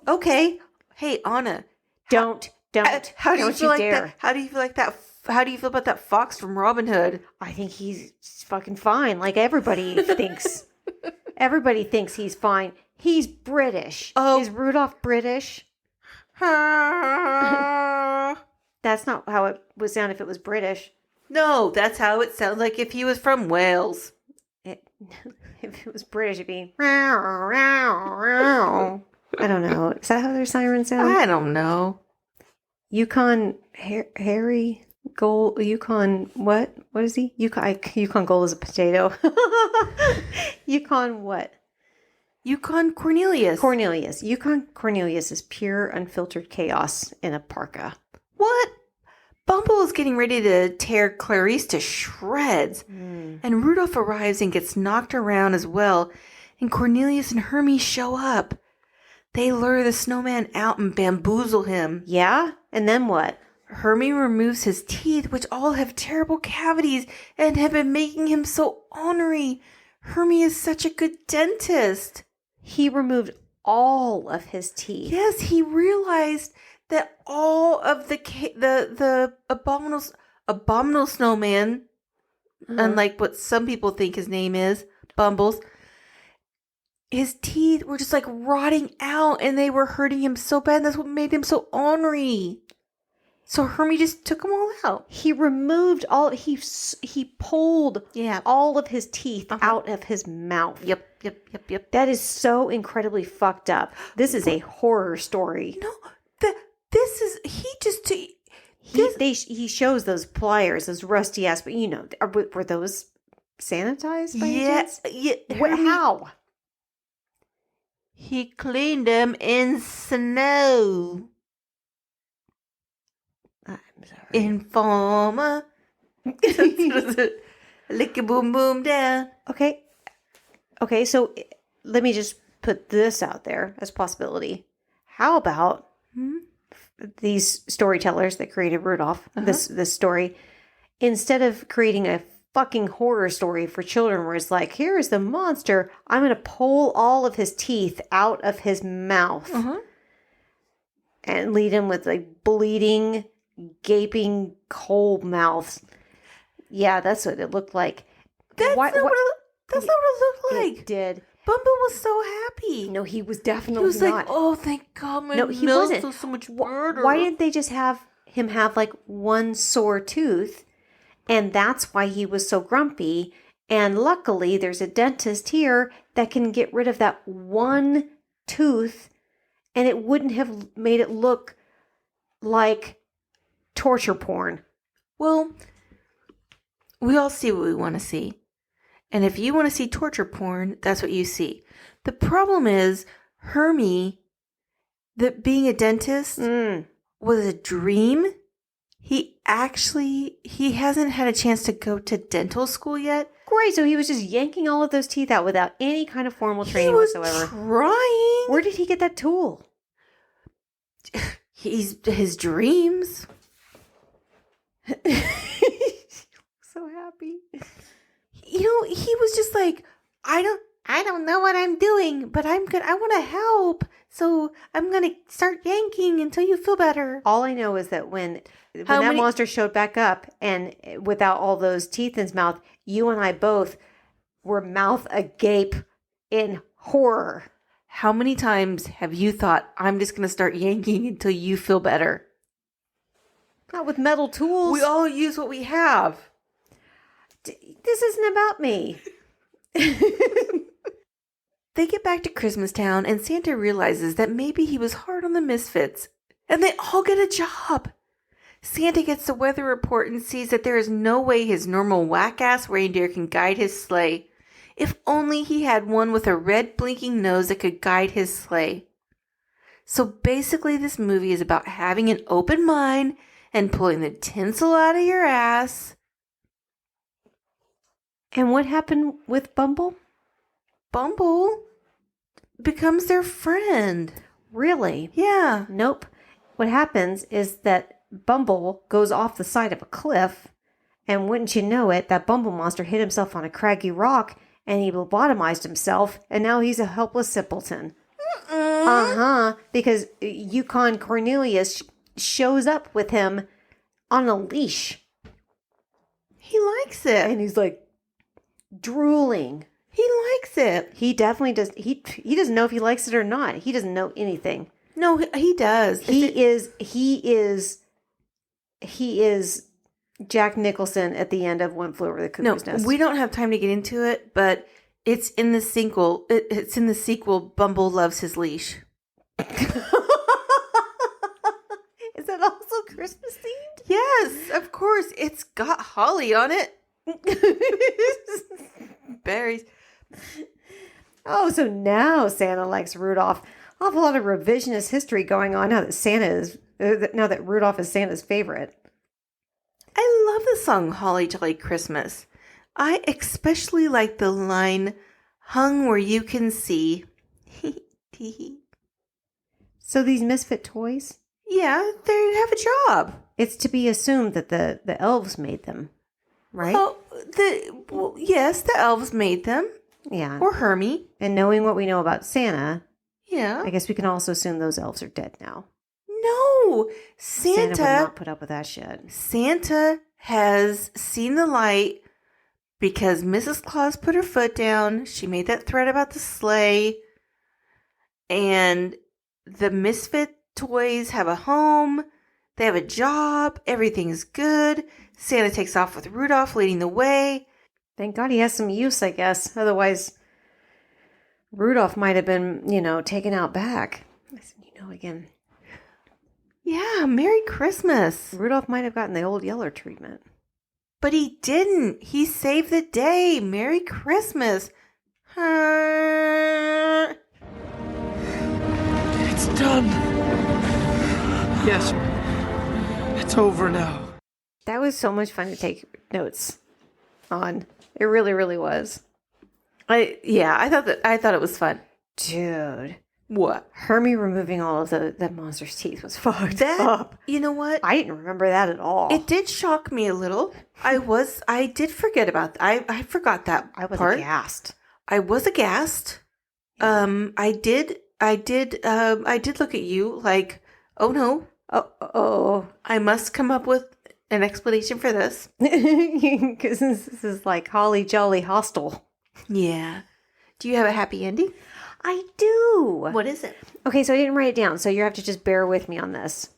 Okay. Hey, Anna. Don't How do you don't feel like dare. that? How do you feel like that? How do you feel about that fox from Robin Hood? I think he's fucking fine. Like everybody thinks. Everybody thinks he's fine. He's British. Oh. Is Rudolph British? That's not how it would sound if it was British. No, that's how it sounds like if he was from Wales. If it was British, it'd be. I don't know. Is that how their sirens sound? I don't know. Yukon Harry Gold. Yukon what? What is he? Yukon Gold is a potato. Yukon what? Yukon Cornelius. Cornelius. Yukon Cornelius is pure unfiltered chaos in a parka. What? Bumble is getting ready to tear Clarice to shreds. And Rudolph arrives and gets knocked around as well. And Cornelius and Hermie show up. They lure the snowman out and bamboozle him. Yeah? And then what? Hermie removes his teeth, which all have terrible cavities and have been making him so ornery. Hermie is such a good dentist. He removed all of his teeth. Yes, he realized that all of the abominable snowman, unlike what some people think his name is, Bumbles, his teeth were just like rotting out and they were hurting him so bad. That's what made him so ornery. So Hermie just took them all out. He removed all. He pulled all of his teeth out of his mouth. Yep. That is so incredibly fucked up. This is a horror story. No, this is he shows those pliers, those rusty ass. But were those sanitized? By any chance? How? He cleaned them in snow. I'm sorry. Informer. Lick a boom boom down. Okay, so let me just put this out there as a possibility. How about these storytellers that created Rudolph, this story, instead of creating a fucking horror story for children where it's like, here is the monster, I'm going to pull all of his teeth out of his mouth and lead him with like bleeding, gaping, cold mouths. Yeah, that's what it looked like. That's not what it looked like. It did. Bumble was so happy. No, he was definitely He was not. like, oh, thank God, my No, he nose wasn't. feels so much better. Why didn't they just have him have like one sore tooth? And that's why he was so grumpy. And luckily, there's a dentist here that can get rid of that one tooth, and it wouldn't have made it look like torture porn. Well, we all see what we want to see. And if you want to see torture porn, that's what you see. The problem is, Hermie, that being a dentist was a dream. He hasn't had a chance to go to dental school yet. Great, so he was just yanking all of those teeth out without any kind of formal training whatsoever. Trying. Where did he get that tool? His dreams. So happy. He was just like, I don't know what I'm doing, but I want to help. So I'm going to start yanking until you feel better. All I know is that when that monster showed back up and without all those teeth in his mouth, you and I both were mouth agape in horror. How many times have you thought, I'm just going to start yanking until you feel better? Not with metal tools. We all use what we have. This isn't about me. They get back to Christmas Town and Santa realizes that maybe he was hard on the misfits. And they all get a job. Santa gets the weather report and sees that there is no way his normal whack-ass reindeer can guide his sleigh. If only he had one with a red blinking nose that could guide his sleigh. So basically this movie is about having an open mind and pulling the tinsel out of your ass. And what happened with Bumble? Bumble becomes their friend. Really? Yeah. Nope. What happens is that Bumble goes off the side of a cliff, and wouldn't you know it, that Bumble monster hit himself on a craggy rock, and he lobotomized himself, and now he's a helpless simpleton. Because Yukon Cornelius shows up with him on a leash. He likes it. And he's like drooling. He likes it. He definitely does. He doesn't know if he likes it or not. He doesn't know anything. No, he does. He is Jack Nicholson at the end of One Flew Over the Cuckoo's Nest. We don't have time to get into it, but it's in the sequel. It's in the sequel. Bumble loves his leash. Is that also Christmas themed? Yes, of course. It's got holly on it. Berries. Oh, so now Santa likes Rudolph. Awful lot of revisionist history going on now that Rudolph is Santa's favorite. I love the song Holly Jolly Christmas. I especially like the line, hung where you can see. So these misfit toys? Yeah, they have a job. It's to be assumed that the elves made them, right? Yes, the elves made them. Yeah. Or Hermie. And knowing what we know about Santa, Yeah. I guess we can also assume those elves are dead now. No, Santa would not put up with that shit. Santa has seen the light because Mrs. Claus put her foot down. She made that threat about the sleigh. And the misfit toys have a home. They have a job. Everything's good. Santa takes off with Rudolph leading the way. Thank God he has some use, I guess. Otherwise, Rudolph might have been, taken out back. I said, again. Yeah, Merry Christmas. Rudolph might have gotten the old Yeller treatment. But he didn't. He saved the day. Merry Christmas. It's done. Yes. It's over now. That was so much fun to take notes on. It really, really was. I thought it was fun. Dude. What? Hermie removing all of the monster's teeth was fucked up. You know what? I didn't remember that at all. It did shock me a little. I did forget about that. I forgot that I was part. aghast. I was aghast. I did look at you like, oh no. Oh. I must come up with an explanation for this. Because this is like Holly Jolly Hostel. Yeah. Do you have a happy ending? I do. What is it? Okay, so I didn't write it down, so you have to just bear with me on this.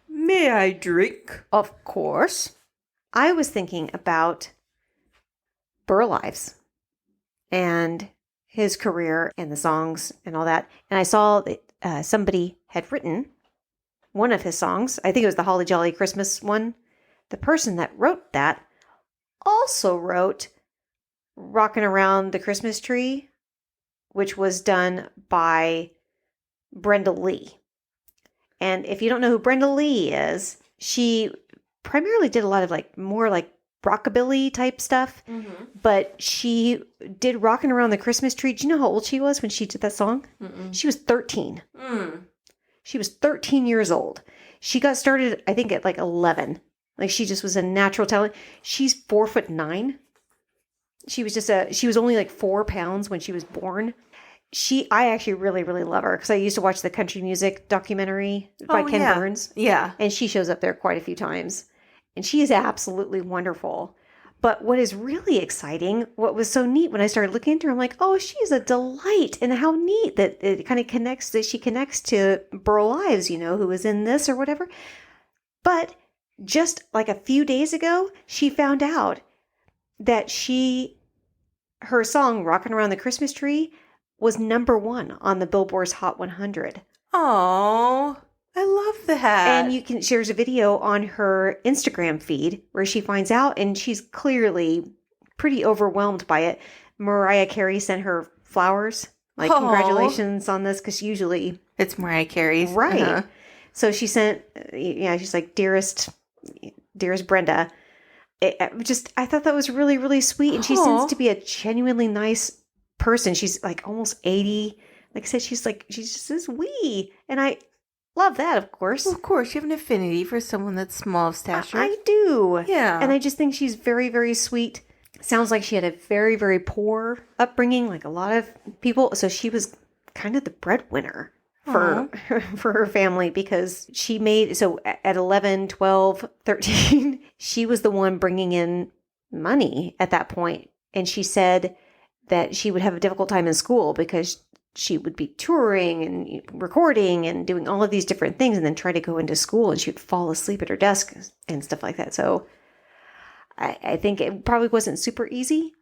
May I drink? Of course. I was thinking about Burl Ives and his career and the songs and all that. And I saw that somebody had written one of his songs. I think it was the Holly Jolly Christmas one. The person that wrote that also wrote Rockin' Around the Christmas Tree, which was done by Brenda Lee. And if you don't know who Brenda Lee is, she primarily did a lot of more rockabilly type stuff. Mm-hmm. But she did Rockin' Around the Christmas Tree. Do you know how old she was when she did that song? Mm-mm. She was 13. She was 13 years old. She got started, I think, at 11. She just was a natural talent. She's 4'9". She was only 4 pounds when she was born. I actually really, really love her because I used to watch the country music documentary by Ken Burns. Yeah. And she shows up there quite a few times. And she is absolutely wonderful. But what is really exciting, what was so neat when I started looking into her, I'm like, oh, she's a delight. And how neat that it kind of connects, that she connects to Burl Ives, who was in this or whatever. But just a few days ago, she found out that her song Rockin' Around the Christmas Tree was #1 on the Billboard's Hot 100. Oh, I love that. And there's a video on her Instagram feed where she finds out, and she's clearly pretty overwhelmed by it. Mariah Carey sent her flowers, congratulations on this, because usually it's Mariah Carey's. Right. Uh-huh. So she sent, she's like, dearest Brenda. I thought that was really, really sweet. And she seems to be a genuinely nice person. She's almost 80. Like I said, she's just this wee. And I love that, of course. Well, of course, you have an affinity for someone that's small of stature. I do. Yeah. And I just think she's very, very sweet. Sounds like she had a very, very poor upbringing, like a lot of people. So she was kind of the breadwinner for her family, because she made, so at 11, 12, 13, she was the one bringing in money at that point. And she said that she would have a difficult time in school because she would be touring and recording and doing all of these different things, and then try to go into school, and she would fall asleep at her desk and stuff like that. So I think it probably wasn't super easy,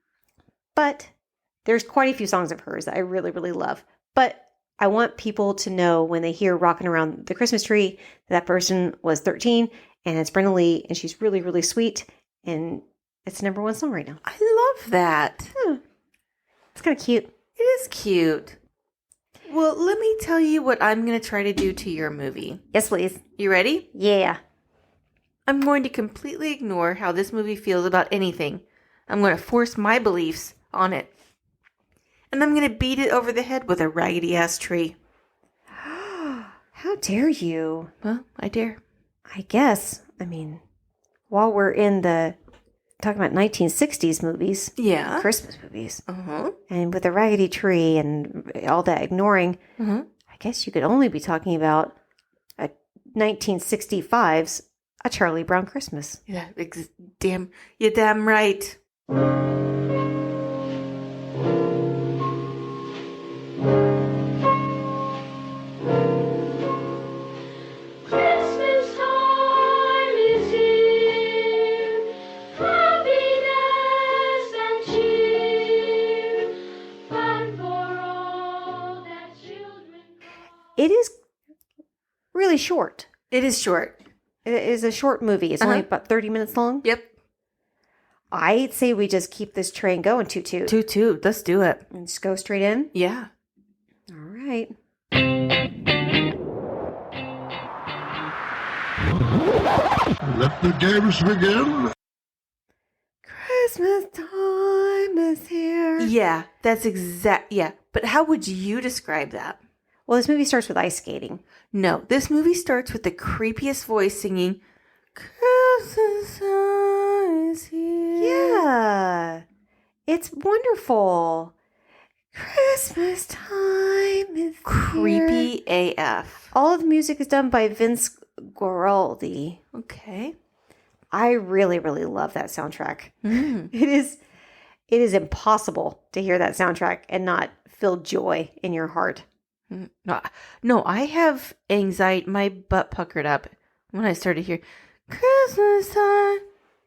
but there's quite a few songs of hers that I really, really love. But I want people to know when they hear Rockin' Around the Christmas Tree, that person was 13, and it's Brenda Lee, and she's really, really sweet, and it's #1 song right now. I love that. It's kind of cute. It is cute. Well, let me tell you what I'm going to try to do to your movie. Yes, please. You ready? Yeah. I'm going to completely ignore how this movie feels about anything. I'm going to force my beliefs on it. And I'm going to beat it over the head with a raggedy-ass tree. How dare you? Well, I dare. I guess. I mean, while we're in the talking about 1960s movies, Yeah. Christmas movies, Uh-huh. and with the Raggedy Tree and all that ignoring, Uh-huh. I guess you could only be talking about a 1965's A Charlie Brown Christmas. Yeah, you're damn right. Christmas time is here, happiness and cheer, fun for all that children. It is really short. It is short. It is a short movie. It's only about 30 minutes long. Yep. I'd say we just keep this train going, toot. 2-2. Let's do it. And just go straight in. Yeah. All right. Let the games begin. Christmas time is here. Yeah, that's yeah. But how would you describe that? Well, this movie starts with ice skating. No, this movie starts with the creepiest voice singing, Christmas time is here. Yeah. It's wonderful. Christmas time is Creepy here. AF. All of the music is done by Vince Guaraldi. Okay. I really, really love that soundtrack. Mm. It is impossible to hear that soundtrack and not feel joy in your heart. No, I have anxiety. My butt puckered up when I started hearing Christmas time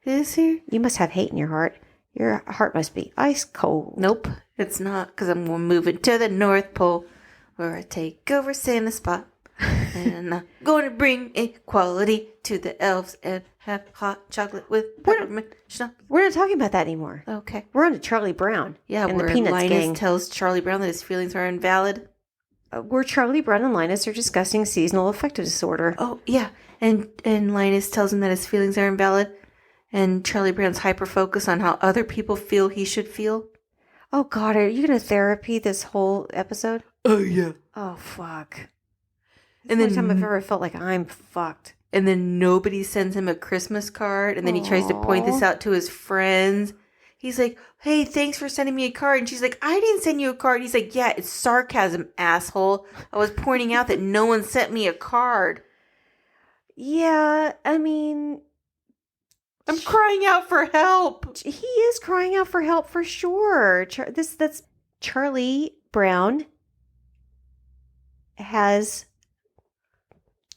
is here. You must have hate in your heart. Your heart must be ice cold. Nope, it's not, because I'm moving to the North Pole where I take over Santa's spot. And I'm going to bring equality to the elves and have hot chocolate with peppermint schnapps. We're not talking about that anymore. Okay. We're on to Charlie Brown. Yeah, and where the Peanuts Linus gang. tells Charlie Brown that his feelings are invalid. Where Charlie Brown and Linus are discussing seasonal affective disorder. Oh, yeah. And Linus tells him that his feelings are invalid. And Charlie Brown's hyper-focused on how other people feel he should feel. Oh, God, are you going to therapy this whole episode? Oh, yeah. Oh, fuck. And This is the then only time I've ever felt like I'm fucked. And then nobody sends him a Christmas card. And then he tries to point this out to his friends. He's like, hey, thanks for sending me a card. And she's like, I didn't send you a card. He's like, yeah, it's sarcasm, asshole. I was pointing out that no one sent me a card. Yeah, I mean, I'm crying out for help. he is crying out for help for sure. That's Charlie Brown has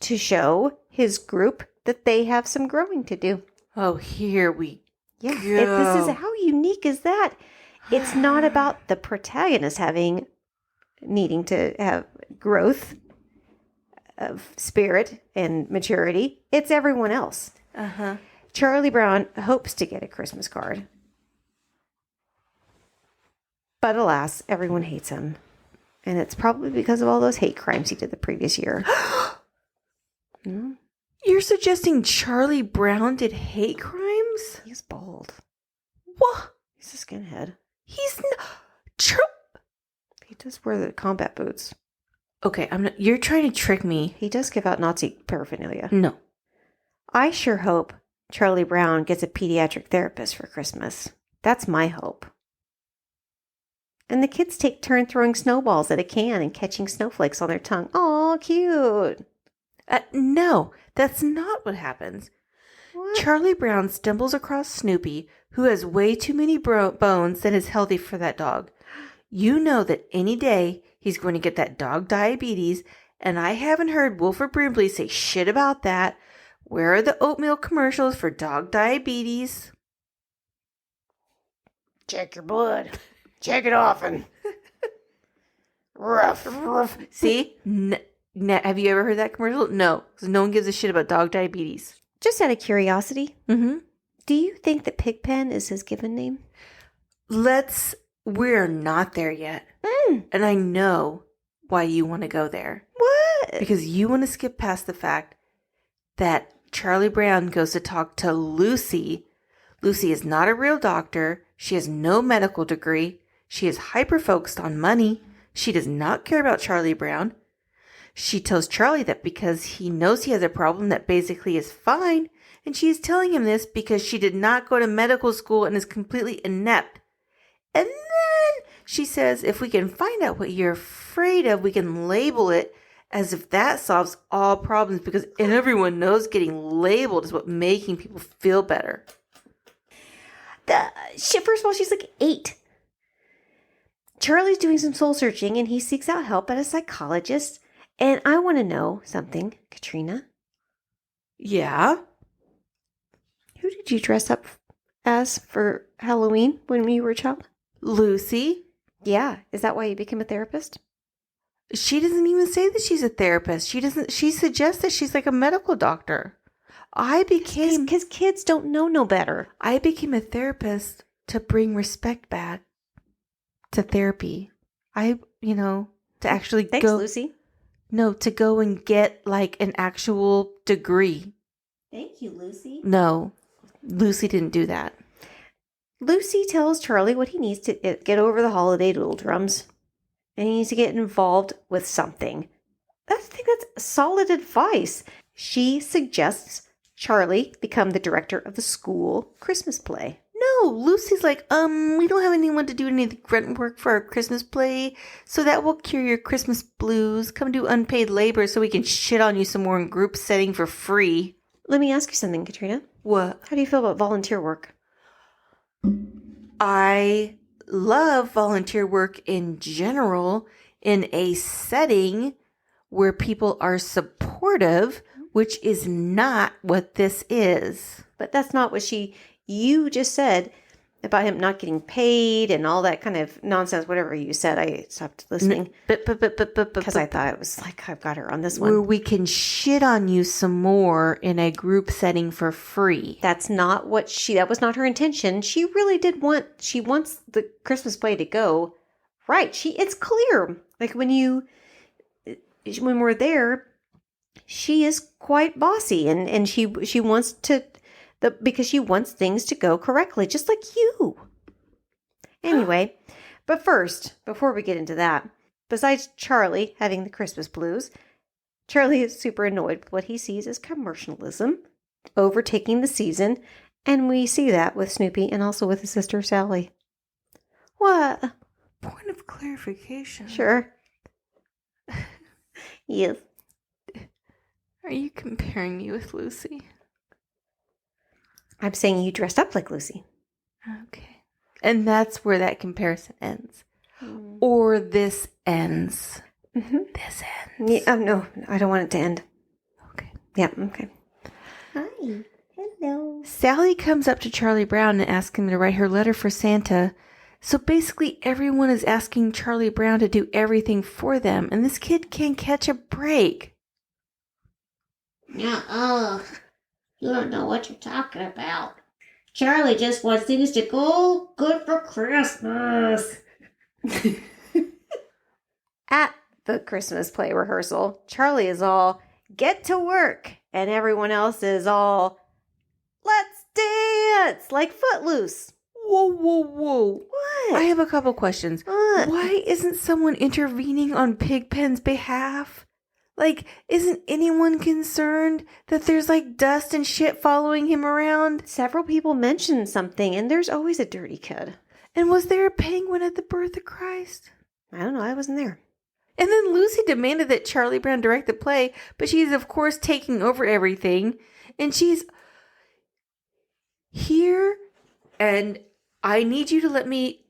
to show his group that they have some growing to do. Oh, here we Yeah, go. this is how unique is that? It's not about the protagonist needing to have growth of spirit and maturity. It's everyone else. Uh-huh. Charlie Brown hopes to get a Christmas card. But alas, everyone hates him. And it's probably because of all those hate crimes he did the previous year. You're suggesting Charlie Brown did hate crimes? He's bald. What? He's a skinhead. He's not. He does wear the combat boots. Okay, you're trying to trick me. He does give out Nazi paraphernalia. No. I sure hope Charlie Brown gets a pediatric therapist for Christmas. That's my hope. And the kids take turn throwing snowballs at a can and catching snowflakes on their tongue. Aw, cute. No, that's not what happens. What? Charlie Brown stumbles across Snoopy, who has way too many bones than is healthy for that dog. You know that any day he's going to get that dog diabetes, and I haven't heard Wilford Brimley say shit about that. Where are the oatmeal commercials for dog diabetes? Check your blood. Check it often. Ruff. See? Have you ever heard that commercial? No, because no one gives a shit about dog diabetes. Just out of curiosity, Mm-hmm. do you think that Pigpen is his given name? We're not there yet. And I know why you want to go there. What? Because you want to skip past the fact that Charlie Brown goes to talk to Lucy. Lucy is not a real doctor. She has no medical degree. She is hyper-focused on money. She does not care about Charlie Brown. She tells Charlie that because he knows he has a problem that basically is fine, and she is telling him this because she did not go to medical school and is completely inept. And then she says if we can find out what you're afraid of, we can label it, as if that solves all problems, because everyone knows getting labeled is what making people feel better. First of all, she's like 8. Charlie's doing some soul searching and he seeks out help at a psychologist. And I want to know something, Katrina. Yeah? Who did you dress up as for Halloween when you were a child? Lucy? Yeah. Is that why you became a therapist? She doesn't even say that she's a therapist. She suggests that she's like a medical doctor. Because kids don't know no better. I became a therapist to bring respect back to therapy. To actually Thanks, Lucy. No, to go and get like an actual degree. Thank you, Lucy. No, Lucy didn't do that. Lucy tells Charlie what he needs to get over the holiday doldrums. And he needs to get involved with something. I think that's solid advice. She suggests Charlie become the director of the school Christmas play. No, Lucy's like, we don't have anyone to do any of the grunt work for our Christmas play, so that will cure your Christmas blues. Come do unpaid labor so we can shit on you some more in group setting for free. Let me ask you something, Katrina. What? How do you feel about volunteer work? I love volunteer work in general in a setting where people are supportive, which is not what this is. But that's not what you just said about him not getting paid and all that kind of nonsense, whatever you said. I stopped listening because I thought it was like, I've got her on this one. Where we can shit on you some more in a group setting for free. That's not what that was not her intention. She really she wants the Christmas play to go right. It's clear. Like when we're there, she is quite bossy and she wants to, because she wants things to go correctly, just like you. Anyway, but first, before we get into that, besides Charlie having the Christmas blues, Charlie is super annoyed with what he sees as commercialism overtaking the season, and we see that with Snoopy and also with his sister Sally. What? Point of clarification. Sure. Yes. Are you comparing me with Lucy? I'm saying you dressed up like Lucy. Okay. And that's where that comparison ends. Or this ends. Mm-hmm. This ends. Yeah, no, I don't want it to end. Okay. Yeah, okay. Hi. Hello. Sally comes up to Charlie Brown and asks him to write her letter for Santa. So basically everyone is asking Charlie Brown to do everything for them. And this kid can't catch a break. You don't know what you're talking about. Charlie just wants things to go good for Christmas. At the Christmas play rehearsal, Charlie is all, get to work. And everyone else is all, let's dance, like Footloose. Whoa, whoa, whoa. What? I have a couple questions. What? Why isn't someone intervening on Pigpen's behalf? Like, isn't anyone concerned that there's like dust and shit following him around? Several people mentioned something, and there's always a dirty kid. And was there a penguin at the birth of Christ? I don't know, I wasn't there. And then Lucy demanded that Charlie Brown direct the play, but she's of course taking over everything. And she's here, and I need you to let me,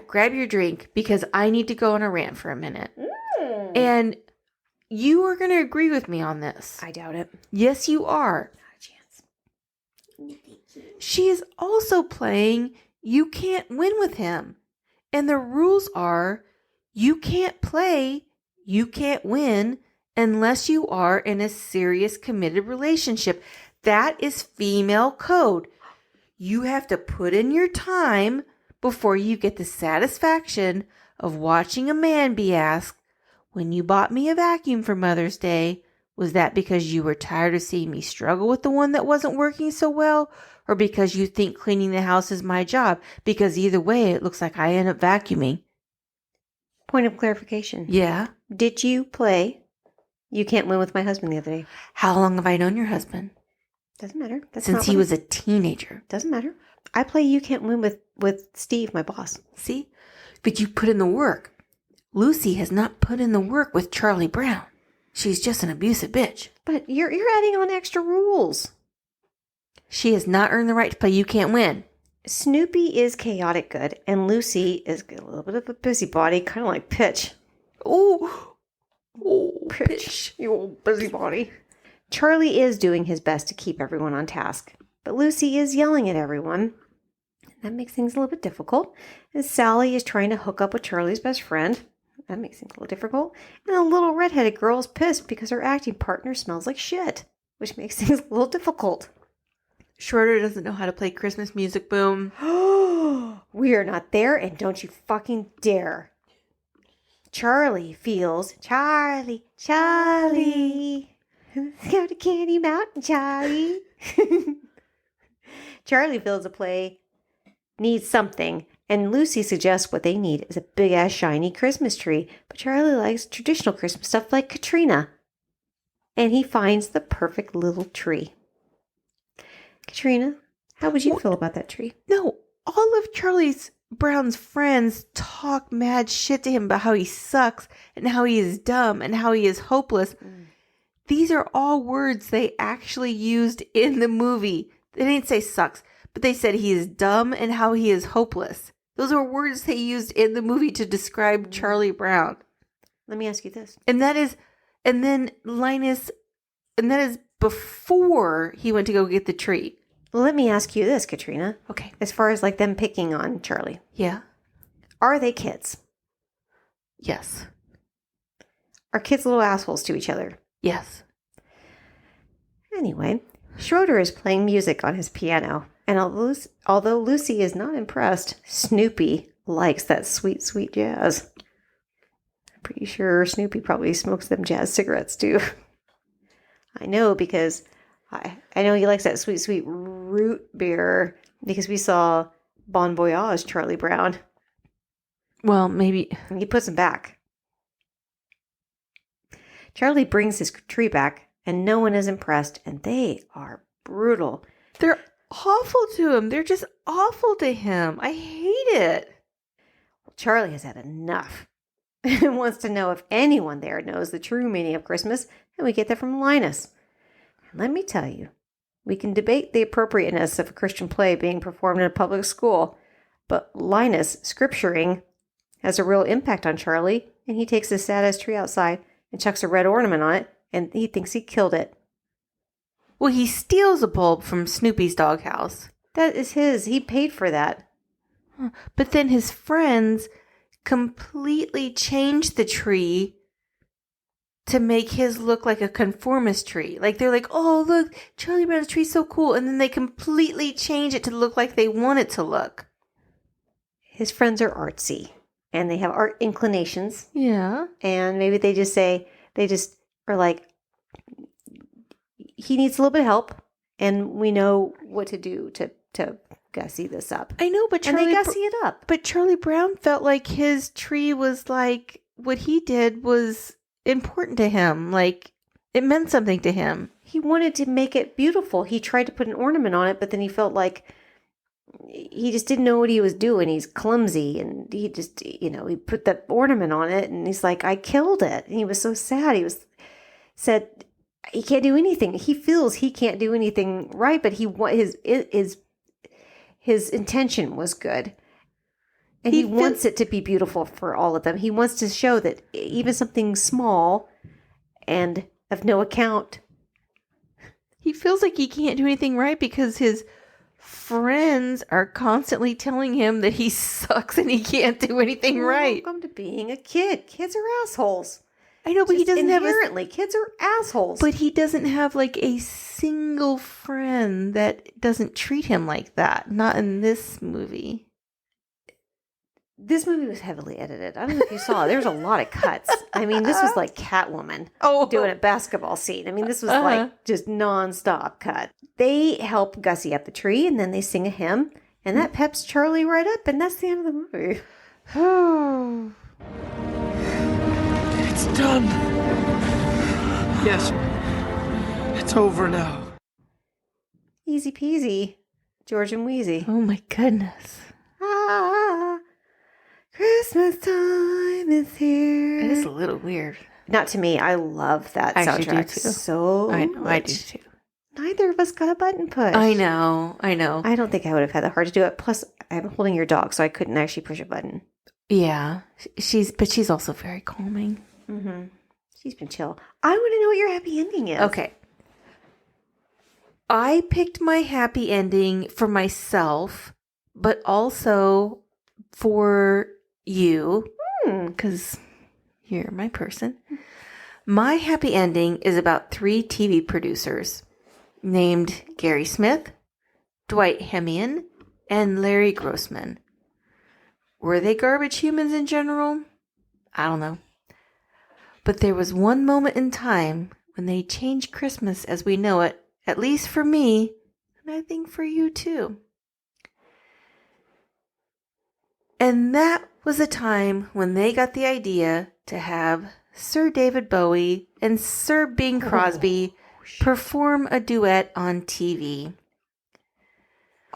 grab your drink, because I need to go on a rant for a minute. And you are going to agree with me on this. I doubt it. Yes, you are. Not a chance. She is also playing You Can't Win with Him. And the rules are you can't play, you can't win unless you are in a serious committed relationship. That is female code. You have to put in your time before you get the satisfaction of watching a man be asked, when you bought me a vacuum for Mother's Day, was that because you were tired of seeing me struggle with the one that wasn't working so well? Or because you think cleaning the house is my job? Because either way, it looks like I end up vacuuming. Point of clarification. Yeah. Did you play You Can't Win with my husband the other day. How long have I known your husband? Doesn't matter. That's Since not he what was a teenager. Doesn't matter. I play You Can't Win with Steve, my boss. See? But you put in the work. Lucy has not put in the work with Charlie Brown. She's just an abusive bitch. But you're adding on extra rules. She has not earned the right to play You Can't Win. Snoopy is chaotic good, and Lucy is a little bit of a busybody, kind of like Pitch. Oh, Pitch, you old busybody. Charlie is doing his best to keep everyone on task, but Lucy is yelling at everyone. That makes things a little bit difficult. And Sally is trying to hook up with Charlie's best friend. That makes things a little difficult. And the little redheaded girl is pissed because her acting partner smells like shit, which makes things a little difficult. Schroeder doesn't know how to play Christmas music, Boom. We are not there, and don't you fucking dare. Charlie feels, Charlie. Go to Candy Mountain, Charlie. Charlie feels a play needs something, and Lucy suggests what they need is a big-ass shiny Christmas tree, but Charlie likes traditional Christmas stuff like Katrina, and he finds the perfect little tree. Katrina, how would you feel about that tree? No, all of Charlie's Brown's friends talk mad shit to him about how he sucks and how he is dumb and how he is hopeless. These are all words they actually used in the movie. They didn't say sucks, but they said he is dumb and how he is hopeless. Those are words they used in the movie to describe Charlie Brown. Let me ask you this. And that is before he went to go get the tree. Let me ask you this, Katrina. Okay. As far as like them picking on Charlie. Yeah. Are they kids? Yes. Are kids little assholes to each other? Yes. Anyway, Schroeder is playing music on his piano, and although Lucy is not impressed, Snoopy likes that sweet, sweet jazz. I'm pretty sure Snoopy probably smokes them jazz cigarettes too. I know because I know he likes that sweet, sweet root beer because we saw Bon Voyage Charlie Brown. Well, maybe. And he puts them back. Charlie brings his tree back, and no one is impressed, and they are brutal. They're awful to him. They're just awful to him. I hate it. Well, Charlie has had enough and wants to know if anyone there knows the true meaning of Christmas, and we get that from Linus. And let me tell you, we can debate the appropriateness of a Christian play being performed in a public school, but Linus scripturing has a real impact on Charlie, and he takes his sad-ass tree outside and chucks a red ornament on it, and he thinks he killed it. Well, he steals a bulb from Snoopy's doghouse. That is his. He paid for that. But then his friends completely changed the tree to make his look like a conformist tree. Like, they're like, oh, look, Charlie Brown's tree's so cool. And then they completely change it to look like they want it to look. His friends are artsy, and they have art inclinations. Yeah. And maybe they just are like, he needs a little bit of help, and we know what to do to gussy this up. I know, but they gussy it up. But Charlie Brown felt like his tree was like, what he did was important to him. Like, it meant something to him. He wanted to make it beautiful. He tried to put an ornament on it, but then he felt like he just didn't know what he was doing. He's clumsy, and he just, he put the ornament on it, and he's like, I killed it. And he was so sad. Said he can't do anything. He feels he can't do anything right, but his intention was good. And he wants it to be beautiful for all of them. He wants to show that even something small and of no account. He feels like he can't do anything right because his friends are constantly telling him that he sucks and he can't do anything right. Welcome to being a kid. Kids are assholes. I know, but he doesn't have inherently. Kids are assholes. But he doesn't have like a single friend that doesn't treat him like that. Not in this movie. This movie was heavily edited. I don't know if you saw. There's a lot of cuts. I mean, this was like Catwoman doing a basketball scene. I mean, this was like just nonstop cut. They help Gussie up the tree, and then they sing a hymn, and that peps Charlie right up, and that's the end of the movie. It's done. Yes. It's over now. Easy peasy. George and Wheezy. Oh my goodness. Ah, Christmas time is here. It is a little weird. Not to me. I love that I actually do soundtrack too. so I know, much. I do too. Neither of us got a button push. I know. I don't think I would have had the heart to do it. Plus, I'm holding your dog, so I couldn't actually push a button. Yeah. She's also very calming. Mm-hmm. She's been chill. I want to know what your happy ending is. Okay. I picked my happy ending for myself, but also for you, because you're my person. My happy ending is about 3 TV producers named Gary Smith, Dwight Hemian, and Larry Grossman. Were they garbage humans in general? I don't know. But there was one moment in time when they changed Christmas as we know it, at least for me, and I think for you too. And that was a time when they got the idea to have Sir David Bowie and Sir Bing Crosby perform a duet on TV.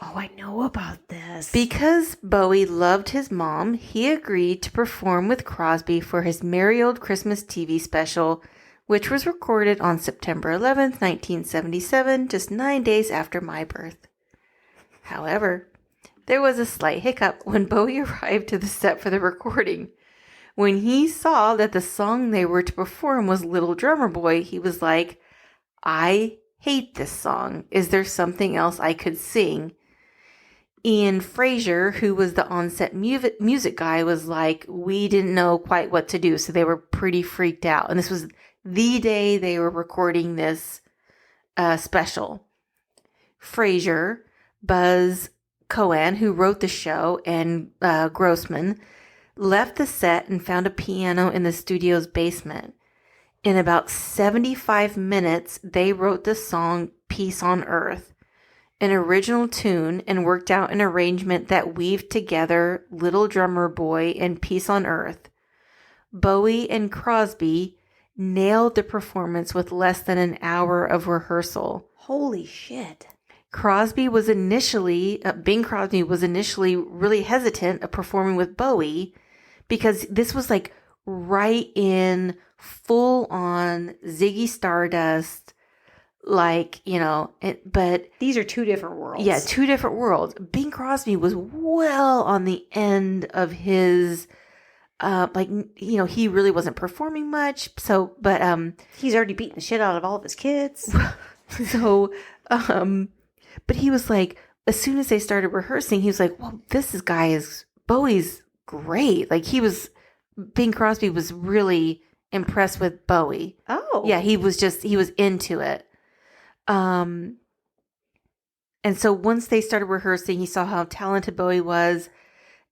Oh, I know about this. Because Bowie loved his mom, he agreed to perform with Crosby for his Merry Old Christmas TV special, which was recorded on September 11th, 1977, just 9 days after my birth. However, there was a slight hiccup when Bowie arrived to the set for the recording. When he saw that the song they were to perform was Little Drummer Boy, he was like, I hate this song. Is there something else I could sing? Ian Fraser, who was the on-set music guy, was like, we didn't know quite what to do, so they were pretty freaked out. And this was the day they were recording this special. Fraser, Buzz Cohen, who wrote the show, and Grossman left the set and found a piano in the studio's basement. In about 75 minutes, they wrote the song Peace on Earth, an original tune, and worked out an arrangement that weaved together Little Drummer Boy and Peace on Earth. Bowie and Crosby nailed the performance with less than an hour of rehearsal. Holy shit. Bing Crosby was initially really hesitant of performing with Bowie because this was like right in full on Ziggy Stardust, like, you know, but these are 2 different worlds. Yeah, 2 different worlds. Bing Crosby was well on the end of his, he really wasn't performing much. So, but he's already beaten the shit out of all of his kids. So, but he was like, as soon as they started rehearsing, he was like, well, Bowie's great. Like Bing Crosby was really impressed with Bowie. Oh. Yeah, he was into it. And so once they started rehearsing, he saw how talented Bowie was.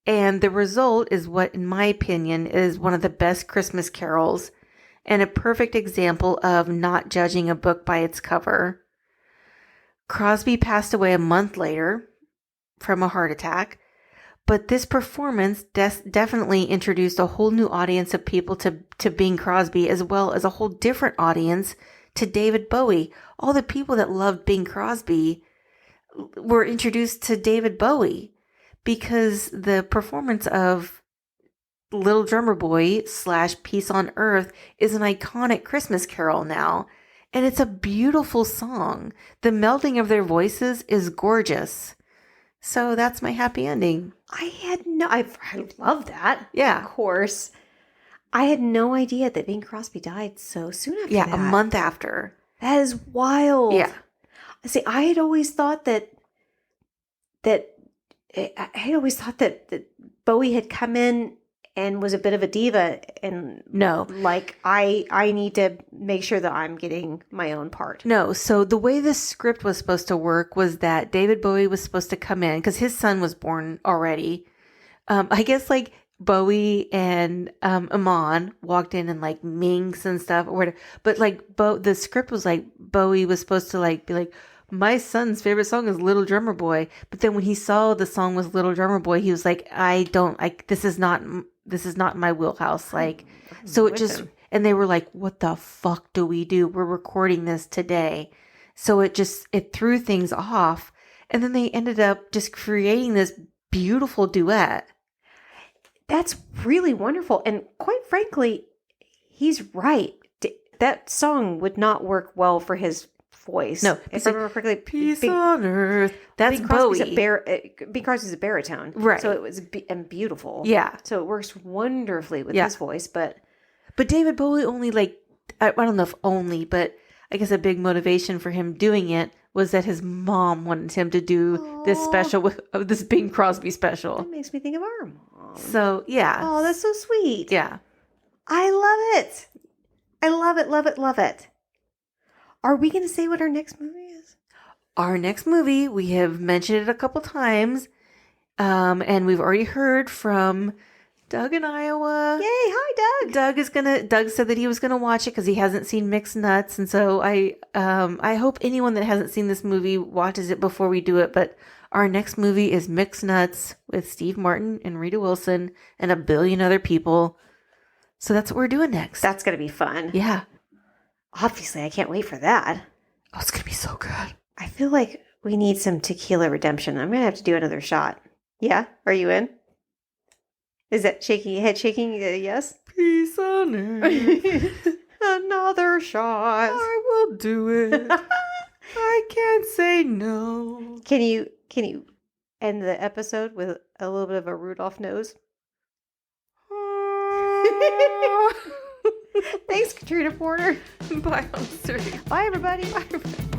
And the result is what, in my opinion, is one of the best Christmas carols and a perfect example of not judging a book by its cover. Crosby passed away a month later from a heart attack, but this performance definitely introduced a whole new audience of people to Bing Crosby, as well as a whole different audience to David Bowie. All the people that loved Bing Crosby were introduced to David Bowie because the performance of Little Drummer Boy / Peace on Earth is an iconic Christmas carol now. And it's a beautiful song. The melding of their voices is gorgeous. So that's my happy ending. I love that. Yeah. Of course. I had no idea that Bing Crosby died so soon after that. Yeah, a month after. That is wild. Yeah. See, I had always thought that Bowie had come in and was a bit of a diva, and no, like I need to make sure that I'm getting my own part. No, so the way the script was supposed to work was that David Bowie was supposed to come in because his son was born already. I guess like Bowie and Amon walked in and like minks and stuff or whatever, but like the script was like Bowie was supposed to like be like, my son's favorite song is Little Drummer Boy. But then when he saw the song was Little Drummer Boy, he was like, this is not my wheelhouse. Like, so it just, And they were like, what the fuck do we do? We're recording this today. So it threw things off. And then they ended up just creating this beautiful duet. That's really wonderful. And quite frankly, he's right. That song would not work well for his voice. No, if I remember correctly, peace on earth. That's Bowie. Bing Crosby's a baritone. Right. So it was beautiful. Yeah. So it works wonderfully with his voice. But David Bowie only I don't know if only, but I guess a big motivation for him doing it was that his mom wanted him to do this special, this Bing Crosby special. That makes me think of our mom. So, yeah. Oh, that's so sweet. Yeah. I love it. I love it, love it, love it. Are we going to say what our next movie is? Our next movie, we have mentioned it a couple times, and we've already heard from Doug in Iowa. Yay, hi, Doug. Doug said that he was gonna watch it because he hasn't seen Mixed Nuts, and so I hope anyone that hasn't seen this movie watches it before we do it. But our next movie is Mixed Nuts with Steve Martin and Rita Wilson and a billion other people. So that's what we're doing next. That's gonna be fun. Yeah. Obviously, I can't wait for that. Oh, it's gonna be so good. I feel like we need some tequila redemption. I'm gonna have to do another shot. Yeah, are you in? Is that head shaking? Yes. Peace on earth. Another shot. I will do it. I can't say no. Can you end the episode with a little bit of a Rudolph nose? Thanks, Katrina Porter. Bye, Monster. Bye, everybody. Bye, everybody.